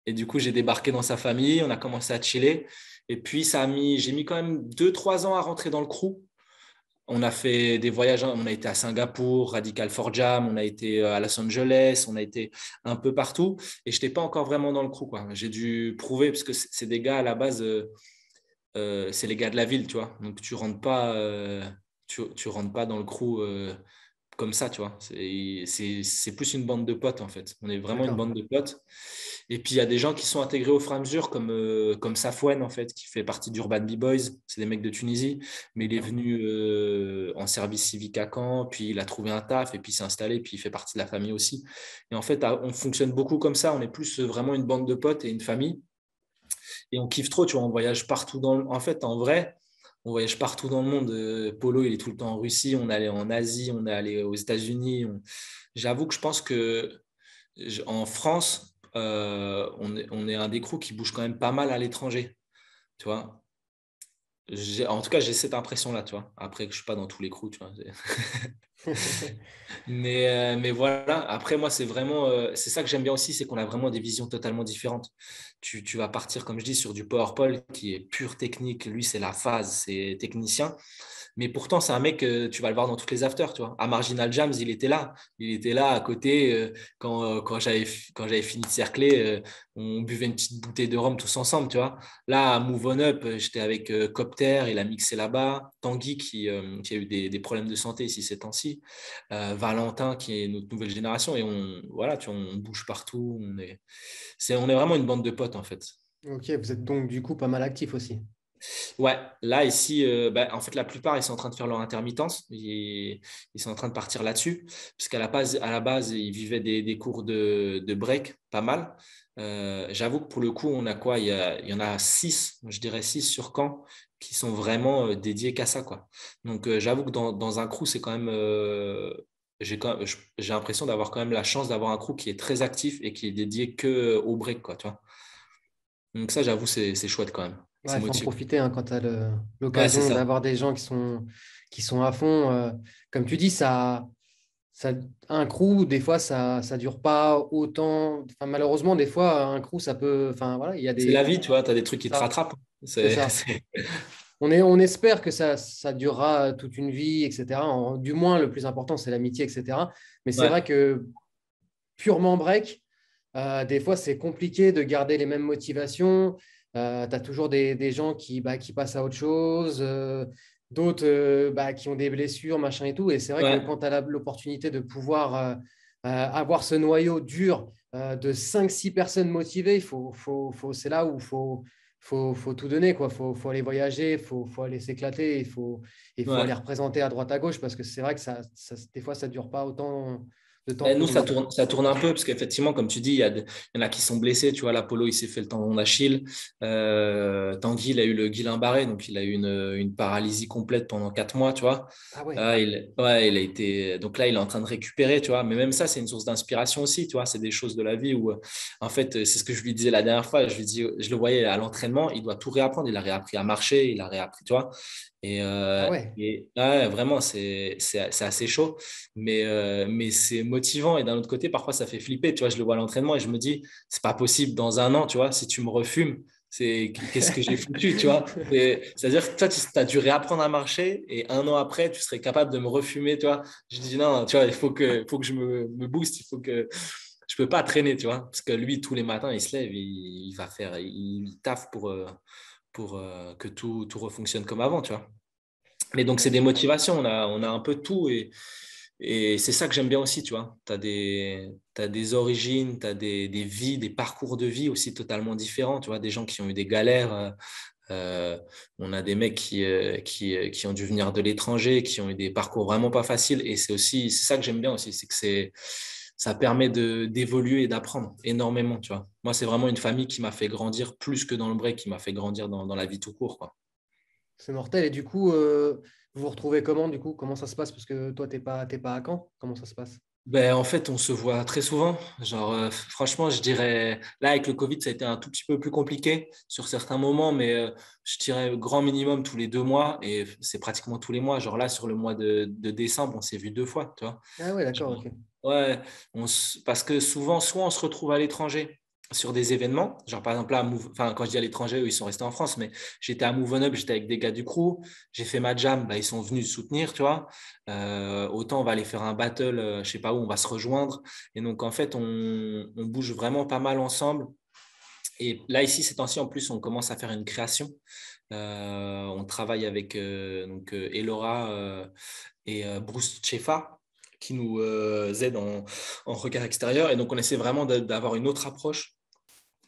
Et du coup, j'ai débarqué dans sa famille. On a commencé à chiller. Et puis, j'ai mis quand même 2, 3 ans à rentrer dans le crew. On a fait des voyages, on a été à Singapour, Radical for Jam, on a été à Los Angeles, on a été un peu partout. Et je n'étais pas encore vraiment dans le crew, quoi. J'ai dû prouver, parce que c'est des gars à la base, c'est les gars de la ville, tu vois. Donc tu rentres pas dans le crew comme ça, tu vois. C'est plus une bande de potes, en fait. On est vraiment une D'accord. bande de potes. Et puis, il y a des gens qui sont intégrés au fur et à mesure, comme Safwen, en fait, qui fait partie d'Urban B-Boys. C'est des mecs de Tunisie. Mais il est venu en service civique à Caen, puis il a trouvé un taf, et puis il s'est installé, puis il fait partie de la famille aussi. Et en fait, on fonctionne beaucoup comme ça. On est plus vraiment une bande de potes et une famille. Et on kiffe trop, tu vois. On voyage partout En fait, en vrai, on voyage partout dans le monde. Polo, il est tout le temps en Russie. On est allé en Asie, on est allé aux États-Unis. J'avoue que je pense que en France, on est un des crews qui bouge quand même pas mal à l'étranger, tu vois. En tout cas, j'ai cette impression-là, tu vois. Après, je suis pas dans tous les crews, tu vois. Mais voilà, après moi, c'est vraiment, c'est ça que j'aime bien aussi, c'est qu'on a vraiment des visions totalement différentes. Tu vas partir, comme je dis, sur du PowerPoint qui est pure technique. Lui, c'est la phase, c'est technicien. Mais pourtant, c'est un mec, tu vas le voir dans toutes les afters, tu vois. À Marginal Jams, il était là. Il était là à côté quand j'avais fini de cercler. On buvait une petite bouteille de rhum tous ensemble, tu vois. Là, à Move On Up, j'étais avec Copter, il a mixé là-bas. Tanguy qui a eu des problèmes de santé ici ces temps-ci. Valentin qui est notre nouvelle génération. Et voilà, tu vois, on bouge partout. On est vraiment une bande de potes, en fait. Ok, vous êtes donc du coup pas mal actif aussi. Ouais, là, ici, en fait, la plupart, ils sont en train de faire leur intermittence. Ils sont en train de partir là-dessus. Puisqu'à la base, ils vivaient des cours de break, pas mal. J'avoue que pour le coup, on a quoi? Il y en a 6, je dirais 6 sur Caen, qui sont vraiment dédiés qu'à ça, quoi. Donc, j'avoue que dans un crew, c'est quand même. J'ai l'impression d'avoir quand même la chance d'avoir un crew qui est très actif et qui est dédié que au break, quoi, tu vois. Donc, ça, j'avoue, c'est chouette quand même. Ouais, C'est il faut en motivant. profiter hein, quand tu as Ouais, c'est l'occasion ça. d'avoir des gens qui sont à fond. Comme tu dis, ça, un crew, des fois, ça dure pas autant. Enfin, malheureusement, des fois, un crew, ça peut. Enfin, voilà, il y a C'est la des. vie, tu vois, tu as des trucs qui te Ça, rattrapent. c'est ça. On espère que ça durera toute une vie, etc. Du moins, le plus important, c'est l'amitié, etc. Mais c'est vrai Ouais, que purement break, des fois, c'est compliqué de garder les mêmes motivations. Tu as toujours des gens qui passent à autre chose, d'autres qui ont des blessures, machin et tout. Et c'est vrai que ouais, quand tu as l'opportunité de pouvoir avoir ce noyau dur de 5 6 personnes motivées, c'est là où faut tout donner. Faut aller voyager, faut aller s'éclater, il faut aller ouais. représenter à droite à gauche parce que c'est vrai que des fois, ça ne dure pas autant de temps Ben, que nous, voulu. ça tourne un peu, parce qu'effectivement, comme tu dis, il y en a qui sont blessés. Tu vois, l'Apollo, il s'est fait le tendon d'Achille. Tanguy, il a eu le Guillain-Barré, donc il a eu une paralysie complète pendant 4 mois, tu vois. Ah ouais. Ouais, il a été. Donc là, il est en train de récupérer, tu vois. Mais même ça, c'est une source d'inspiration aussi, tu vois. C'est des choses de la vie où, en fait, c'est ce que je lui disais la dernière fois. Je lui dis, je le voyais à l'entraînement, il doit tout réapprendre. Il a réappris à marcher, il a réappris, tu vois. Et, Ah euh, ouais. et ouais, vraiment, c'est assez chaud, mais c'est motivant. Et d'un autre côté, parfois, ça fait flipper. Tu vois, je le vois à l'entraînement et je me dis, c'est pas possible dans un an, tu vois, si tu me refumes, qu'est-ce que j'ai foutu, tu vois. C'est-à-dire que toi, tu as dû réapprendre à marcher et un an après, tu serais capable de me refumer, tu vois. Je dis, non, tu vois, il faut que je me booste, il faut que. Je peux pas traîner, tu vois, parce que lui, tous les matins, il se lève, il va faire, il taffe pour que tout refonctionne comme avant, tu vois. Mais donc, Ouais, c'est je des comprends. motivations, on a un peu de tout et c'est ça que j'aime bien aussi, tu vois. T'as des origines, tu as des vies, des parcours de vie aussi totalement différents, tu vois, des gens qui ont eu des galères. Euh, on a des mecs qui ont dû venir de l'étranger, qui ont eu des parcours vraiment pas faciles et c'est ça que j'aime bien aussi, c'est que ça permet d'évoluer et d'apprendre énormément, tu vois. Moi, c'est vraiment une famille qui m'a fait grandir plus que dans le break, qui m'a fait grandir dans la vie tout court, quoi. C'est mortel. Et du coup, vous vous retrouvez comment, du coup? Comment ça se passe? Parce que toi, t'es pas à Caen. Comment ça se passe? Ben, en fait, on se voit très souvent. Genre, franchement, je dirais, là, avec le Covid, ça a été un tout petit peu plus compliqué sur certains moments, mais je dirais grand minimum tous les 2 mois, et c'est pratiquement tous les mois. Genre là, sur le mois de décembre, on s'est vu 2 fois, tu vois. Ah ouais, d'accord, Genre, ok. ouais, parce que souvent, soit on se retrouve à l'étranger sur des événements, genre par exemple là, enfin, quand je dis à l'étranger, eux, ils sont restés en France, mais j'étais à Move On Up, j'étais avec des gars du crew, j'ai fait ma jam, bah, ils sont venus soutenir, tu vois. Autant on va aller faire un battle, je sais pas où, on va se rejoindre. Et donc, en fait, on bouge vraiment pas mal ensemble. Et là, ici, ces temps-ci, en plus, on commence à faire une création. On travaille avec donc, Elora et Bruce Tchefa qui nous aident en regard extérieur. Et donc, on essaie vraiment d'avoir une autre approche.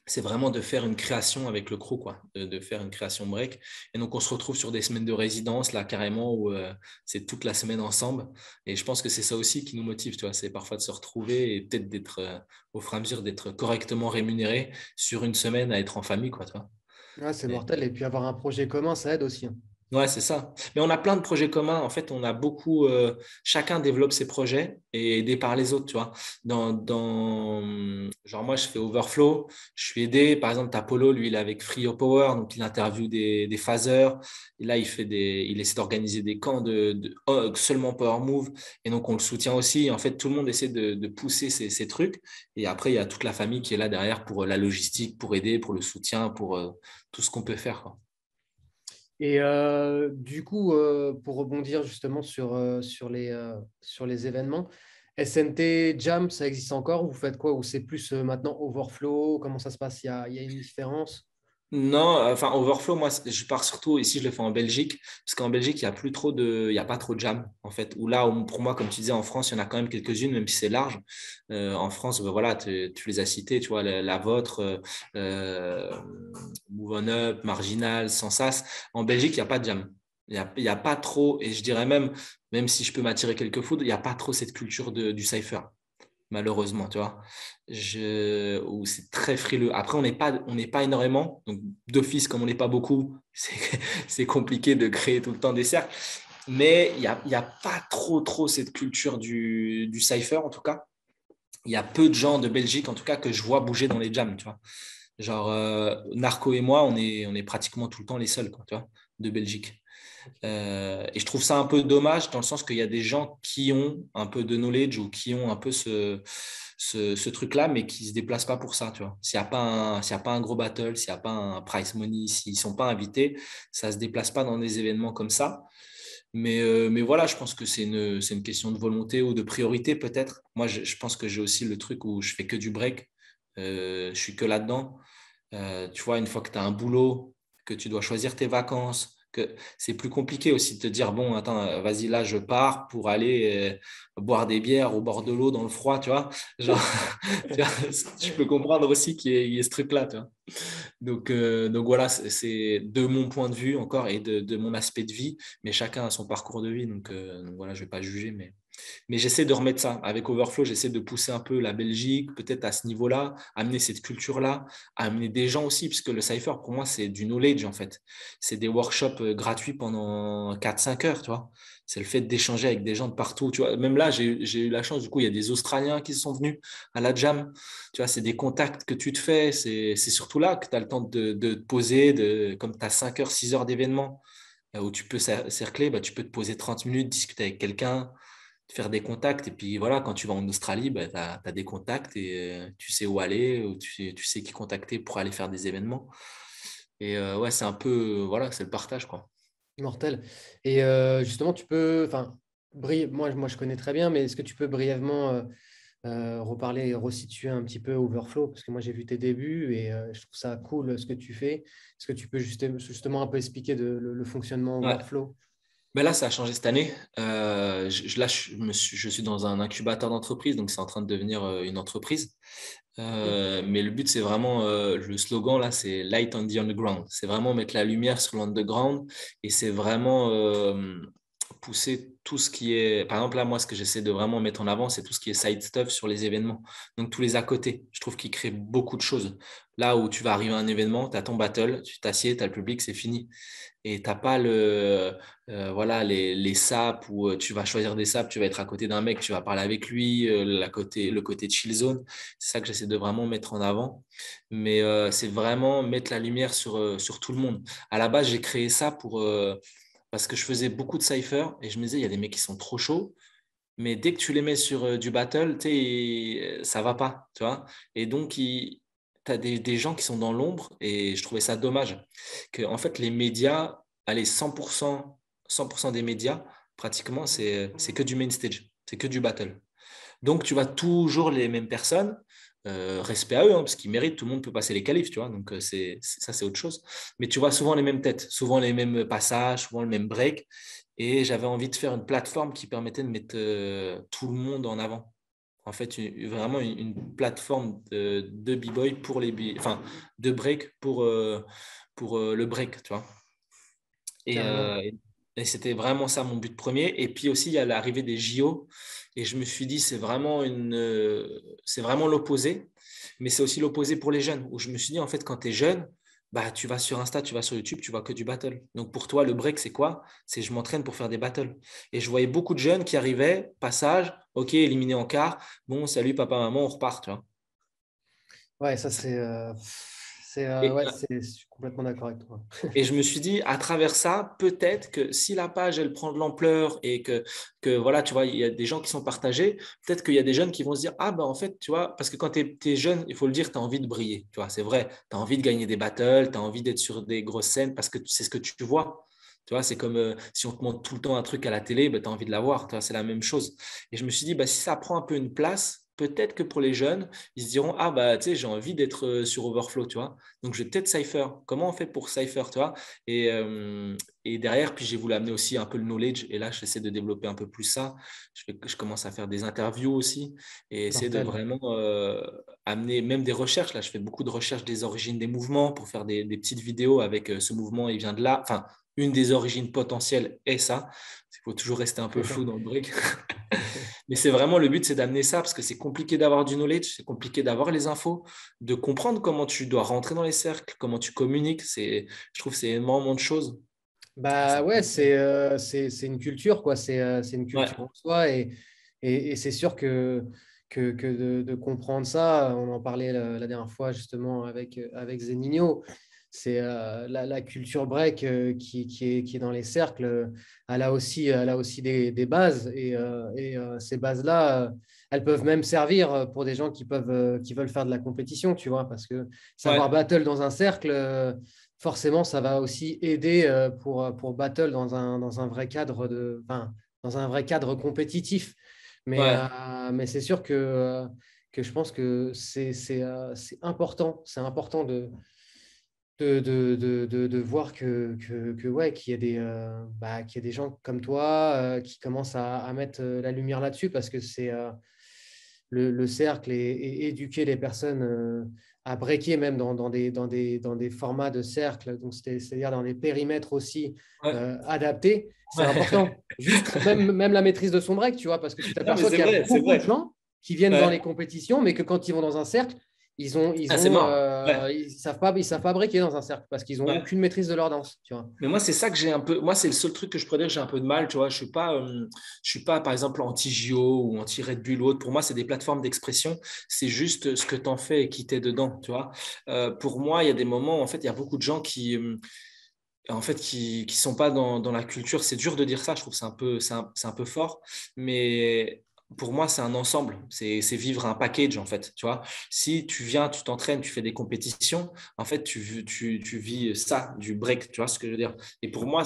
C'est vraiment de faire une création avec le crew, quoi, de faire une création break. Et donc, on se retrouve sur des semaines de résidence, là, carrément, où c'est toute la semaine ensemble. Et je pense que c'est ça aussi qui nous motive, tu vois, c'est parfois de se retrouver et peut-être d'être, au fur et à mesure, d'être correctement rémunéré sur une semaine à être en famille, quoi, tu vois. Ouais, c'est Et- mortel. Et puis avoir un projet commun, ça aide aussi, hein. Ouais, c'est ça. Mais on a plein de projets communs. En fait, on a beaucoup. Chacun développe ses projets et aidé par les autres, tu vois. Genre, moi, je fais Overflow. Je suis aidé. Par exemple, t'as Polo, lui, il est avec Free Your Power. Donc, il interviewe des phaseurs. Et là, il essaie d'organiser des camps seulement Power Move. Et donc, on le soutient aussi. En fait, tout le monde essaie de pousser ces trucs. Et après, il y a toute la famille qui est là derrière pour la logistique, pour aider, pour le soutien, pour tout ce qu'on peut faire, quoi. Et du coup, pour rebondir justement sur les événements, SNT Jam, ça existe encore? Vous faites quoi? Ou c'est plus maintenant Overflow? Comment ça se passe? Il y a une différence? Non, enfin Overflow, moi je pars surtout ici, je le fais en Belgique, parce qu'en Belgique, il y a pas trop de jam en fait. Ou là, pour moi, comme tu disais, en France, il y en a quand même quelques-unes, même si c'est large. En France, ben voilà, tu les as citées, tu vois, la vôtre, Move On Up, Marginal, Sensas. En Belgique, il n'y a pas de jam. Il y a pas trop, et je dirais même si je peux m'attirer quelques foudres, il n'y a pas trop cette culture du cypher malheureusement, tu vois. Ou c'est très frileux. Après, on n'est pas énormément. Donc, d'office, comme on n'est pas beaucoup, c'est compliqué de créer tout le temps des cercles. Mais il y a pas trop cette culture du cypher, en tout cas. Il y a peu de gens de Belgique, en tout cas, que je vois bouger dans les jams, tu vois. Genre, Narco et moi, on est pratiquement tout le temps les seuls, quoi, tu vois, de Belgique. Et je trouve ça un peu dommage dans le sens qu'il y a des gens qui ont un peu de knowledge ou qui ont un peu ce truc-là, mais qui ne se déplacent pas pour ça, tu vois. S'il y a pas un gros battle, s'il n'y a pas un prize money, s'ils ne sont pas invités, ça ne se déplace pas dans des événements comme ça. Mais voilà, je pense que c'est une question de volonté ou de priorité peut-être. Moi, je pense que j'ai aussi le truc où je fais que du break. Je suis que là-dedans. Tu vois, une fois que tu as un boulot, que tu dois choisir tes vacances, que c'est plus compliqué aussi de te dire, bon, attends, vas-y, là, je pars pour aller boire des bières au bord de l'eau dans le froid, tu vois. Genre, tu vois, je peux comprendre aussi il y ait ce truc-là, tu vois. Donc voilà, c'est de mon point de vue encore et de mon aspect de vie, mais chacun a son parcours de vie, donc voilà, je ne vais pas juger, mais j'essaie de remettre ça. Avec Overflow, j'essaie de pousser un peu la Belgique, peut-être à ce niveau-là, amener cette culture-là, amener des gens aussi, puisque le Cypher, pour moi, c'est du knowledge, en fait. C'est des workshops gratuits pendant 4 5 heures, tu vois. C'est le fait d'échanger avec des gens de partout. Tu vois. Même là, j'ai eu la chance, du coup, il y a des Australiens qui sont venus à la jam. Tu vois, c'est des contacts que tu te fais. C'est surtout là que tu as le temps de te poser, comme tu as 5 heures, 6 heures d'événements où tu peux cercler, bah, tu peux te poser 30 minutes, discuter avec quelqu'un, faire des contacts. Et puis voilà, quand tu vas en Australie, bah, tu as, des contacts et tu sais où aller, ou tu sais qui contacter pour aller faire des événements. Et ouais, c'est un peu, voilà, c'est le partage, quoi. Mortel. Et justement, tu peux, enfin, moi, je connais très bien, mais est-ce que tu peux brièvement reparler, resituer un petit peu Overflow? Parce que moi, j'ai vu tes débuts et je trouve ça cool ce que tu fais. Est-ce que tu peux justement un peu expliquer le fonctionnement Ouais. Overflow? Mais là, ça a changé cette année. Là, je suis dans un incubateur d'entreprise, donc c'est en train de devenir une entreprise. Mais le but, c'est vraiment, le slogan là, c'est Light on the Underground. C'est vraiment mettre la lumière sur l'underground et c'est vraiment pousser tout ce qui est. Par exemple, là, moi, ce que j'essaie de vraiment mettre en avant, c'est tout ce qui est side stuff sur les événements. Donc, tous les à côté. Je trouve qu'ils créent beaucoup de choses. Là où tu vas arriver à un événement, tu as ton battle, tu t'assieds, tu as le public, c'est fini. Et tu n'as pas voilà, les saps où tu vas choisir des saps, tu vas être à côté d'un mec, tu vas parler avec lui, le côté chill zone. C'est ça que j'essaie de vraiment mettre en avant. Mais c'est vraiment mettre la lumière sur tout le monde. À la base, j'ai créé ça parce que je faisais beaucoup de cypher et je me disais, il y a des mecs qui sont trop chauds. Mais dès que tu les mets sur du battle, tu sais, ça va pas, tu vois. Et donc, tu as des gens qui sont dans l'ombre et je trouvais ça dommage. Que, en fait, les médias, allez, 100% des médias, pratiquement, c'est que du main stage, c'est que du battle. Donc, tu vois toujours les mêmes personnes. Respect à eux, hein, parce qu'ils méritent, tout le monde peut passer les qualifs, tu vois, donc ça c'est autre chose. Mais tu vois souvent les mêmes têtes, souvent les mêmes passages, souvent le même break. Et j'avais envie de faire une plateforme qui permettait de mettre tout le monde en avant. En fait, vraiment une plateforme de b-boy pour enfin, de break pour le break, tu vois. Et, Carrément. et c'était vraiment ça mon but premier. Et puis aussi, il y a l'arrivée des JO. Et je me suis dit, c'est vraiment l'opposé. Mais c'est aussi l'opposé pour les jeunes. Où je me suis dit, en fait, quand tu es jeune, bah, tu vas sur Insta, tu vas sur YouTube, tu vois que du battle. Donc pour toi, le break, c'est quoi? C'est je m'entraîne pour faire des battles. Et je voyais beaucoup de jeunes qui arrivaient, passage, ok, éliminé en quart. Bon, salut papa, maman, on repart, tu vois. Ouais, ça, Ça- ouais, Et, je suis complètement d'accord avec toi. et je me suis dit, à travers ça, peut-être que si la page, elle prend de l'ampleur et que voilà, tu vois, il y a des gens qui sont partagés, peut-être qu'il y a des jeunes qui vont se dire, ah ben en fait, tu vois, parce que quand tu es, jeune, il faut le dire, tu as envie de briller, tu vois, c'est vrai, tu as envie de gagner des battles, tu as envie d'être sur des grosses scènes parce que c'est ce que tu vois. Tu vois, c'est comme si on te montre tout le temps un truc à la télé, ben, tu as envie de l'avoir, tu vois, c'est la même chose. Et je me suis dit, bah, si ça prend un peu une place, peut-être que pour les jeunes, ils se diront, ah bah, tu sais, j'ai envie d'être sur Overflow, tu vois. Donc, je vais peut-être Cypher. Comment on fait pour Cypher, tu vois? Et derrière, puis j'ai voulu amener aussi un peu le knowledge. Et là, j'essaie de développer un peu plus ça. Je commence à faire des interviews aussi et essayer de Mortel. vraiment amener même des recherches. Là, je fais beaucoup de recherches des origines des mouvements pour faire des petites vidéos avec ce mouvement, il vient de là. Enfin, une des origines potentielles est ça. Il faut toujours rester un peu flou dans le break. Mais c'est vraiment le but, c'est d'amener ça parce que c'est compliqué d'avoir du knowledge, c'est compliqué d'avoir les infos, de comprendre comment tu dois rentrer dans les cercles, comment tu communiques. Je trouve que c'est énormément de choses. Et ça Bah ouais, c'est une culture, quoi. C'est une Ouais, culture en soi. Et c'est sûr que de comprendre ça, on en parlait la dernière fois justement avec Zenigno, c'est la culture break qui est dans les cercles. Elle a aussi des bases. Ces bases-là, elles peuvent même servir pour des gens qui veulent faire de la compétition, tu vois, parce que savoir ouais, battle dans un cercle forcément, ça va aussi aider pour battle dans un vrai cadre enfin, dans un vrai cadre compétitif. ouais, Mais c'est sûr que je pense que c'est important. C'est important de voir ouais, qu'il y a des gens comme toi qui commencent à mettre la lumière là-dessus parce que le cercle et éduquer les personnes à breaker même dans des formats de cercle, donc c'est-à-dire dans des périmètres aussi ouais. adaptés, c'est Ouais. important. Juste même la maîtrise de son break, tu vois, parce que tu Non, mais t'aperçois c'est qu'il y a vrai, c'est beaucoup de vrai. gens qui viennent dans les Ouais. compétitions, mais que quand ils vont dans un cercle, Ah, c'est mort. Ouais. ils savent pas breaker dans un cercle parce qu'ils n'ont Ouais. aucune maîtrise de leur danse, tu vois. Mais moi, c'est ça que j'ai un peu. Moi, c'est le seul truc que je pourrais dire que j'ai un peu de mal. Tu vois, je suis pas, par exemple, anti-JO ou anti-Red Bull ou autre. Pour moi, c'est des plateformes d'expression. C'est juste ce que tu en fais et qui t'es dedans. Tu vois. Pour moi, il y a des moments. En fait, il y a beaucoup de gens qui sont pas dans la culture. C'est dur de dire ça. Je trouve que c'est un peu fort. Mais pour moi, c'est un ensemble. C'est vivre un package, en fait. Tu vois, si tu viens, tu t'entraînes, tu fais des compétitions, en fait, tu vis ça, du break. Tu vois ce que je veux dire? Et pour moi,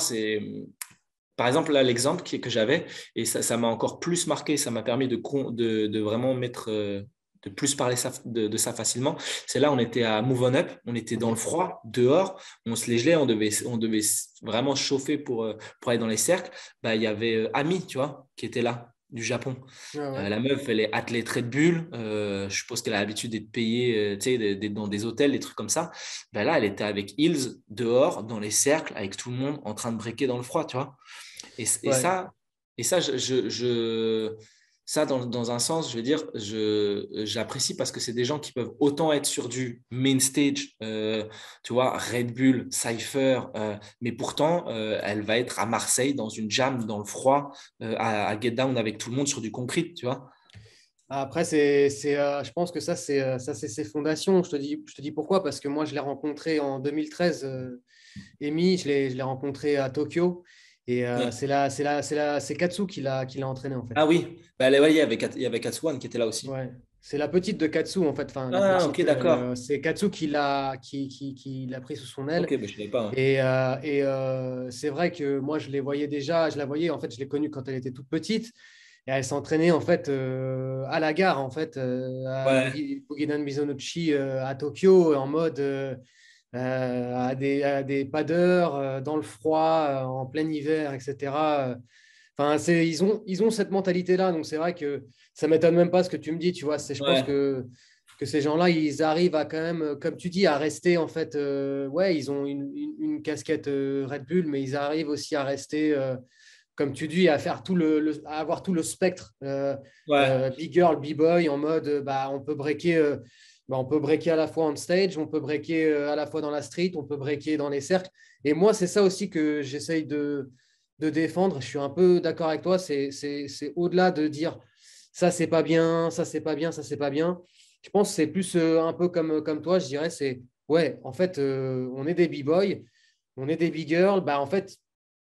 par exemple, là, l'exemple que j'avais, et ça m'a encore plus marqué, ça m'a permis de vraiment mettre, de plus parler de ça facilement. C'est là, on était à Move On Up, on était dans le Ok. froid, dehors, on se les gelait, on devait vraiment chauffer pour aller dans les cercles. Bah, il y avait Ami, tu vois, qui était là, du Japon. Ouais, ouais. La meuf, elle est athlète Red Bull. Je suppose qu'elle a l'habitude d'être payée, tu sais, d'être dans des hôtels, des trucs comme ça. Ben là, elle était avec Hills dehors, dans les cercles, avec tout le monde en train de breaker dans le froid, tu vois. Et Ouais. ça, ça dans un sens, je veux dire, j'apprécie parce que c'est des gens qui peuvent autant être sur du main stage, tu vois, Red Bull, Cypher, mais pourtant, elle va être à Marseille dans une jam, dans le froid, à Get Down avec tout le monde sur du concrete, tu vois. Après, je pense que ça, c'est ses fondations. Je te dis pourquoi, parce que moi, je l'ai rencontré en 2013, Amy, je l'ai rencontré à Tokyo. Et Ouais. c'est Katsu qui l'a entraîné, en fait. Ah oui, bah, ouais, il y avait Katsuan qui était là aussi. Ouais. C'est la petite de Katsu, en fait. Enfin, la Ah, ok, petite, d'accord. c'est Katsu qui l'a pris sous son Ok, aile. bah, je ne savais pas, hein. C'est vrai que moi, je les voyais déjà, je la voyais, en fait, je l'ai connue quand elle était toute petite. Et elle s'entraînait en fait à la gare en fait à Ouais, Bugidan Mizonochi à Tokyo en mode à des padeurs dans le froid en plein hiver, etc. Enfin, ils ont cette mentalité-là, donc c'est vrai que ça m'étonne même pas ce que tu me dis, tu vois. Je pense ouais, que ces gens-là, ils arrivent à quand même, comme tu dis, à rester en fait. Ouais, ils ont une casquette Red Bull, mais ils arrivent aussi à rester comme tu dis, à faire à avoir tout le spectre ouais, big girl, big boy en mode bah, on peut breaker. bah, on peut breaker à la fois on stage, on peut breaker à la fois dans la street, on peut breaker dans les cercles. Et moi, c'est ça aussi que j'essaye de défendre. Je suis un peu d'accord avec toi. C'est au-delà de dire ça, c'est pas bien, ça, c'est pas bien, ça, c'est pas bien. Je pense que c'est plus un peu comme toi, je dirais, c'est ouais, en fait, on est des b-boys, on est des big girls. Bah, en fait,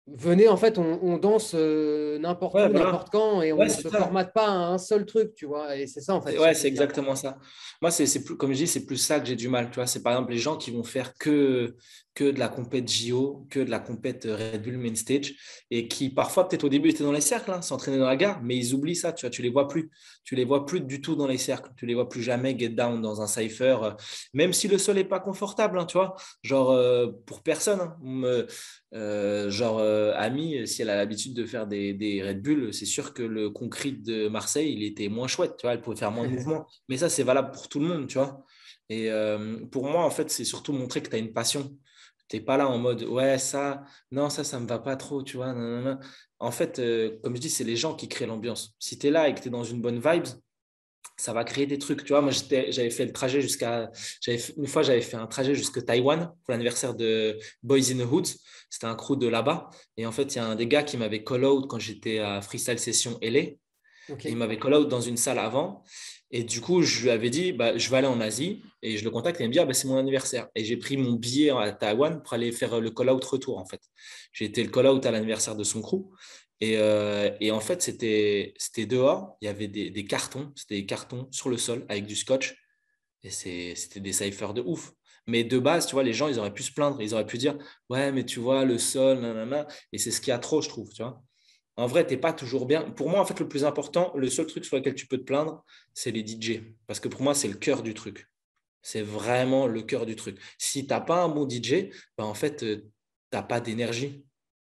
venez, en fait, on danse n'importe Ouais, où, voilà. n'importe quand, et on Ouais, ne c'est se ça. formate pas à un seul truc, tu vois. Et c'est ça, en fait, Ouais, surtout c'est qui est important. exactement ça. Moi, c'est plus, comme je dis, c'est plus ça que j'ai du mal. Tu vois, c'est par exemple les gens qui vont faire que de la compète JO, que de la compète Red Bull Main Stage, et qui parfois, peut-être au début, étaient dans les cercles, hein, s'entraîner dans la gare, mais ils oublient ça. Tu vois, tu les vois plus. Tu les vois plus du tout dans les cercles. Tu les vois plus jamais get down dans un cypher, même si le sol est pas confortable, hein, tu vois. Genre, pour personne, hein. Ami, si elle a l'habitude de faire des Red Bull, c'est sûr que le concrete de Marseille, il était moins chouette, tu vois, elle pouvait faire moins de mouvements. Mais ça, c'est valable pour tout le monde, tu vois. Et pour moi, en fait, c'est surtout montrer que tu as une passion. Tu n'es pas là en mode, ouais, ça, non, ça me va pas trop, tu vois. Nanana. En fait, comme je dis, c'est les gens qui créent l'ambiance. Si tu es là et que tu es dans une bonne vibe, ça va créer des trucs. Tu vois, moi, j'avais fait le trajet une fois, j'avais fait un trajet jusqu'à Taïwan pour l'anniversaire de Boys in the Hoods. C'était un crew de là-bas. Et en fait, il y a un des gars qui m'avait call out quand j'étais à Freestyle Session LA. Et Ok. il m'avait call out dans une salle avant. Et du coup, je lui avais dit, bah, je vais aller en Asie. Et je le contacte et il me dit, ah, bah, c'est mon anniversaire. Et j'ai pris mon billet à Taïwan pour aller faire le call out retour, en fait. J'ai été le call out à l'anniversaire de son crew. Et en fait, c'était dehors, il y avait des cartons, c'était des cartons sur le sol avec du scotch. Et c'était des cyphers de ouf. Mais de base, tu vois, les gens, ils auraient pu se plaindre. Ils auraient pu dire, ouais, mais tu vois, le sol, nanana. Et c'est ce qu'il y a trop, je trouve, tu vois. En vrai, t'es pas toujours bien. Pour moi, en fait, le plus important, le seul truc sur lequel tu peux te plaindre, c'est les DJ. Parce que pour moi, c'est le cœur du truc. C'est vraiment le cœur du truc. Si t'as pas un bon DJ, bah, en fait, t'as pas d'énergie.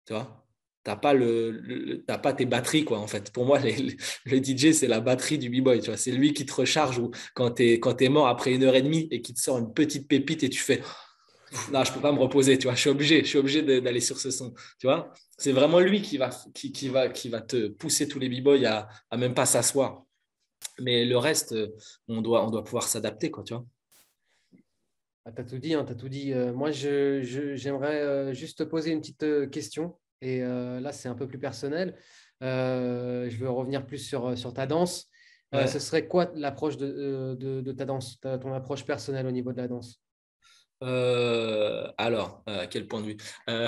Tu vois, t'as pas tes batteries, quoi, en fait. Pour moi, le DJ, c'est la batterie du b-boy, tu vois. C'est lui qui te recharge ou quand t'es mort après 1 heure et demie et qui te sort une petite pépite et tu fais, non, je peux pas me reposer, tu vois. Je suis obligé d'aller sur ce son, tu vois. C'est vraiment lui qui va te pousser tous les b-boys à même pas s'asseoir. Mais le reste, on doit pouvoir s'adapter, quoi, tu vois. Ah, t'as tout dit, hein, t'as tout dit. Moi, j'aimerais juste te poser une petite question. Et là, c'est un peu plus personnel. Je veux revenir plus sur ta danse. Ce Ouais. serait quoi l'approche de ta danse, ton approche personnelle au niveau de la danse? À quel point de vue? C'est une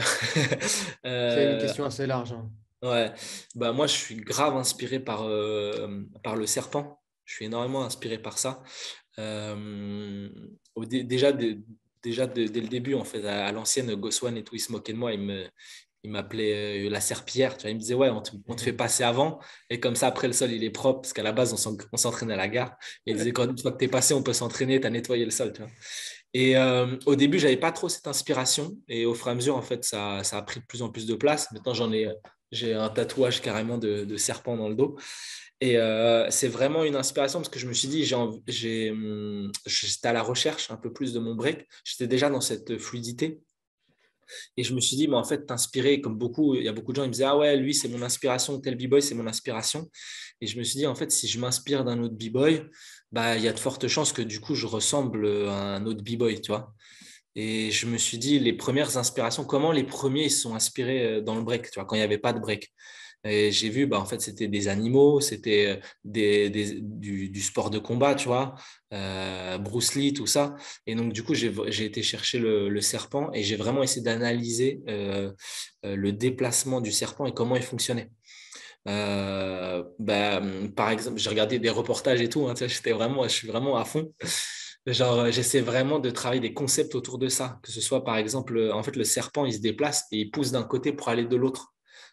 Euh, question assez large, hein. Ouais, bah moi je suis grave inspiré par le serpent. Je suis énormément inspiré par ça. Euh, au dé- déjà dès le début, en fait, à l'ancienne, Goswan et tout, ils se moquaient de moi. Il m'appelait la serpillière. Tu vois, il me disait, ouais, on te fait passer avant. Et comme ça, après, le sol, il est propre. Parce qu'à la base, on s'entraînait à la gare. Et il disait, quand une fois que tu es passé, on peut s'entraîner, tu as nettoyé le sol. Tu vois. Et au début, j'avais pas trop cette inspiration. Et au fur et à mesure, en fait, ça a pris de plus en plus de place. Maintenant, j'ai un tatouage carrément de serpent dans le dos. Et c'est vraiment une inspiration parce que je me suis dit, j'étais à la recherche un peu plus de mon break. J'étais déjà dans cette fluidité. Et je me suis dit, mais en fait, t'inspirer, comme beaucoup, il y a beaucoup de gens, ils me disaient, ah ouais, lui, c'est mon inspiration, tel b-boy, c'est mon inspiration. Et je me suis dit, en fait, si je m'inspire d'un autre b-boy, bah, il y a de fortes chances que du coup, je ressemble à un autre b-boy, tu vois. Et je me suis dit, les premières inspirations, comment les premiers ils se sont inspirés dans le break, tu vois, quand il n'y avait pas de break. Et j'ai vu, bah, en fait, c'était des animaux, c'était du sport de combat, tu vois, Bruce Lee, tout ça. Et donc, du coup, j'ai été chercher le serpent et j'ai vraiment essayé d'analyser le déplacement du serpent et comment il fonctionnait. Bah, par exemple, j'ai regardé des reportages et tout, hein, tu sais, je suis vraiment à fond. Genre, j'essaie vraiment de travailler des concepts autour de ça, que ce soit par exemple, en fait, le serpent, il se déplace et il pousse d'un côté pour aller de l'autre.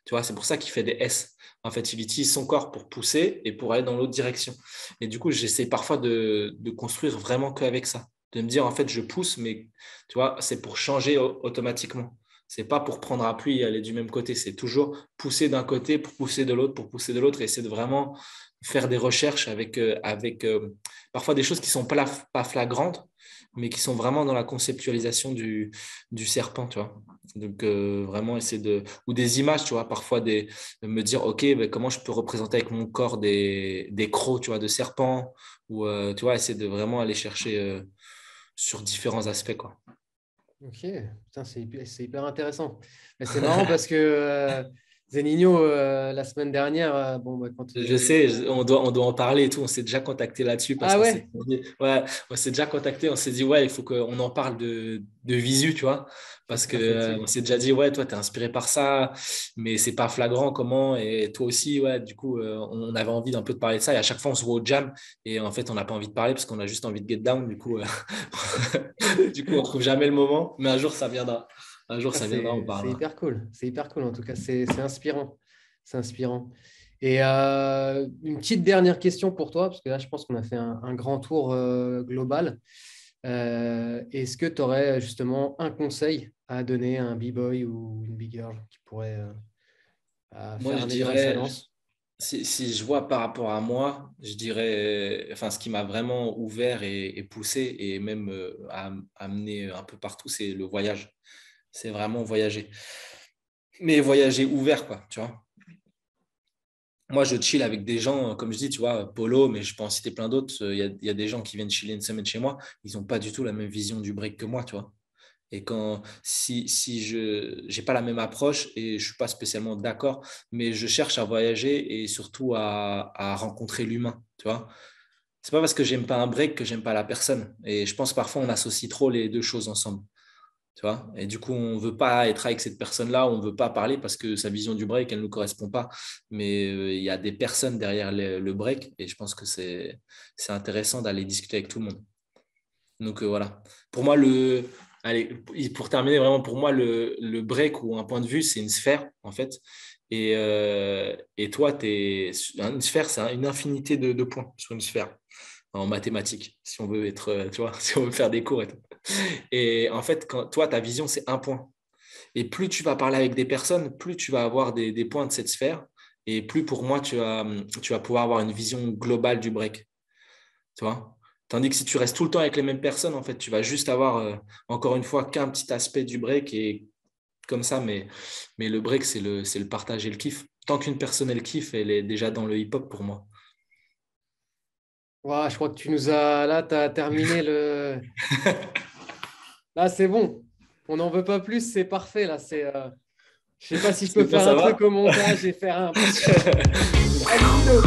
Tu vois, c'est pour ça qu'il fait des S. En fait, il utilise son corps pour pousser et pour aller dans l'autre direction. Et du coup, j'essaie parfois de construire vraiment qu'avec ça. De me dire, en fait, je pousse, mais tu vois, c'est pour changer automatiquement. C'est pas pour prendre appui et aller du même côté. C'est toujours pousser d'un côté pour pousser de l'autre, pour pousser de l'autre. Et essayer de vraiment faire des recherches avec parfois des choses qui sont pas flagrantes, mais qui sont vraiment dans la conceptualisation du serpent, tu vois. Donc, vraiment essayer de… Ou des images, tu vois, parfois de me dire, OK, ben, comment je peux représenter avec mon corps des crocs, tu vois, de serpents, ou, tu vois, essayer de vraiment aller chercher sur différents aspects, quoi. Ok, putain, c'est hyper intéressant. Mais c'est marrant parce que Zenigno, la semaine dernière, bon, bah, quand. Je sais, on doit en parler et tout. On s'est déjà contacté là-dessus parce Ah qu'on s'est ouais? dit, ouais, on s'est déjà contacté. On s'est dit, ouais, il faut qu'on en parle de visu, tu vois. C'est Parce que ça, faut on dessus. s'est déjà dit, ouais, toi, tu es inspiré par ça, mais c'est pas flagrant comment. Et toi aussi, ouais, du coup, on avait envie d'un peu de parler de ça. Et à chaque fois, on se voit au jam. Et en fait, on n'a pas envie de parler parce qu'on a juste envie de get down. Du coup, du coup, on trouve jamais le moment. Mais un jour, ça viendra. Un jour, Ah, ça viendra, on c'est parlera. hyper cool. C'est hyper cool en tout cas. C'est inspirant. C'est inspirant. Et une petite dernière question pour toi, parce que là, je pense qu'on a fait un grand tour global. Est-ce que tu aurais justement un conseil à donner à un b-boy ou une b-girl qui pourrait Moi, faire je améliorer sa dirais, danse? si je vois par rapport à moi, je dirais, enfin, ce qui m'a vraiment ouvert et poussé et même à amener un peu partout, c'est le voyage. C'est vraiment voyager. Mais voyager ouvert, quoi, tu vois. Moi, je chill avec des gens, comme je dis, tu vois, Polo, mais je peux en citer plein d'autres. Il y a des gens qui viennent chiller une semaine chez moi. Ils n'ont pas du tout la même vision du break que moi, tu vois. Et si je n'ai pas la même approche et je ne suis pas spécialement d'accord, mais je cherche à voyager et surtout à rencontrer l'humain, tu vois. C'est pas parce que j'aime pas un break que j'aime pas la personne. Et je pense parfois on associe trop les deux choses ensemble, tu vois. Et du coup, on veut pas être avec cette personne-là, on veut pas parler parce que sa vision du break, elle nous correspond pas. Mais il y a des personnes derrière le break et je pense que c'est intéressant d'aller discuter avec tout le monde. Donc voilà. Pour moi, allez, pour terminer, vraiment, pour moi, le break ou un point de vue, c'est une sphère, en fait. Et toi, une sphère, c'est une infinité de points sur une sphère en mathématiques, si on veut être, tu vois, si on veut faire des cours et tout. Et en fait, toi, ta vision, c'est un point. Et plus tu vas parler avec des personnes, plus tu vas avoir des points de cette sphère. Et plus pour moi, tu vas pouvoir avoir une vision globale du break. Tu vois? Tandis que si tu restes tout le temps avec les mêmes personnes, en fait, tu vas juste avoir, encore une fois, qu'un petit aspect du break et comme ça, mais le break, c'est le partage et le kiff. Tant qu'une personne, elle kiffe, elle est déjà dans le hip-hop pour moi. Ouah, je crois que tu nous as. Là, tu as terminé le. Là, c'est bon. On n'en veut pas plus, c'est parfait. Là, c'est. Je sais pas si je peux C'est bon, faire ça un truc va? au montage et faire un. Allez, Dino.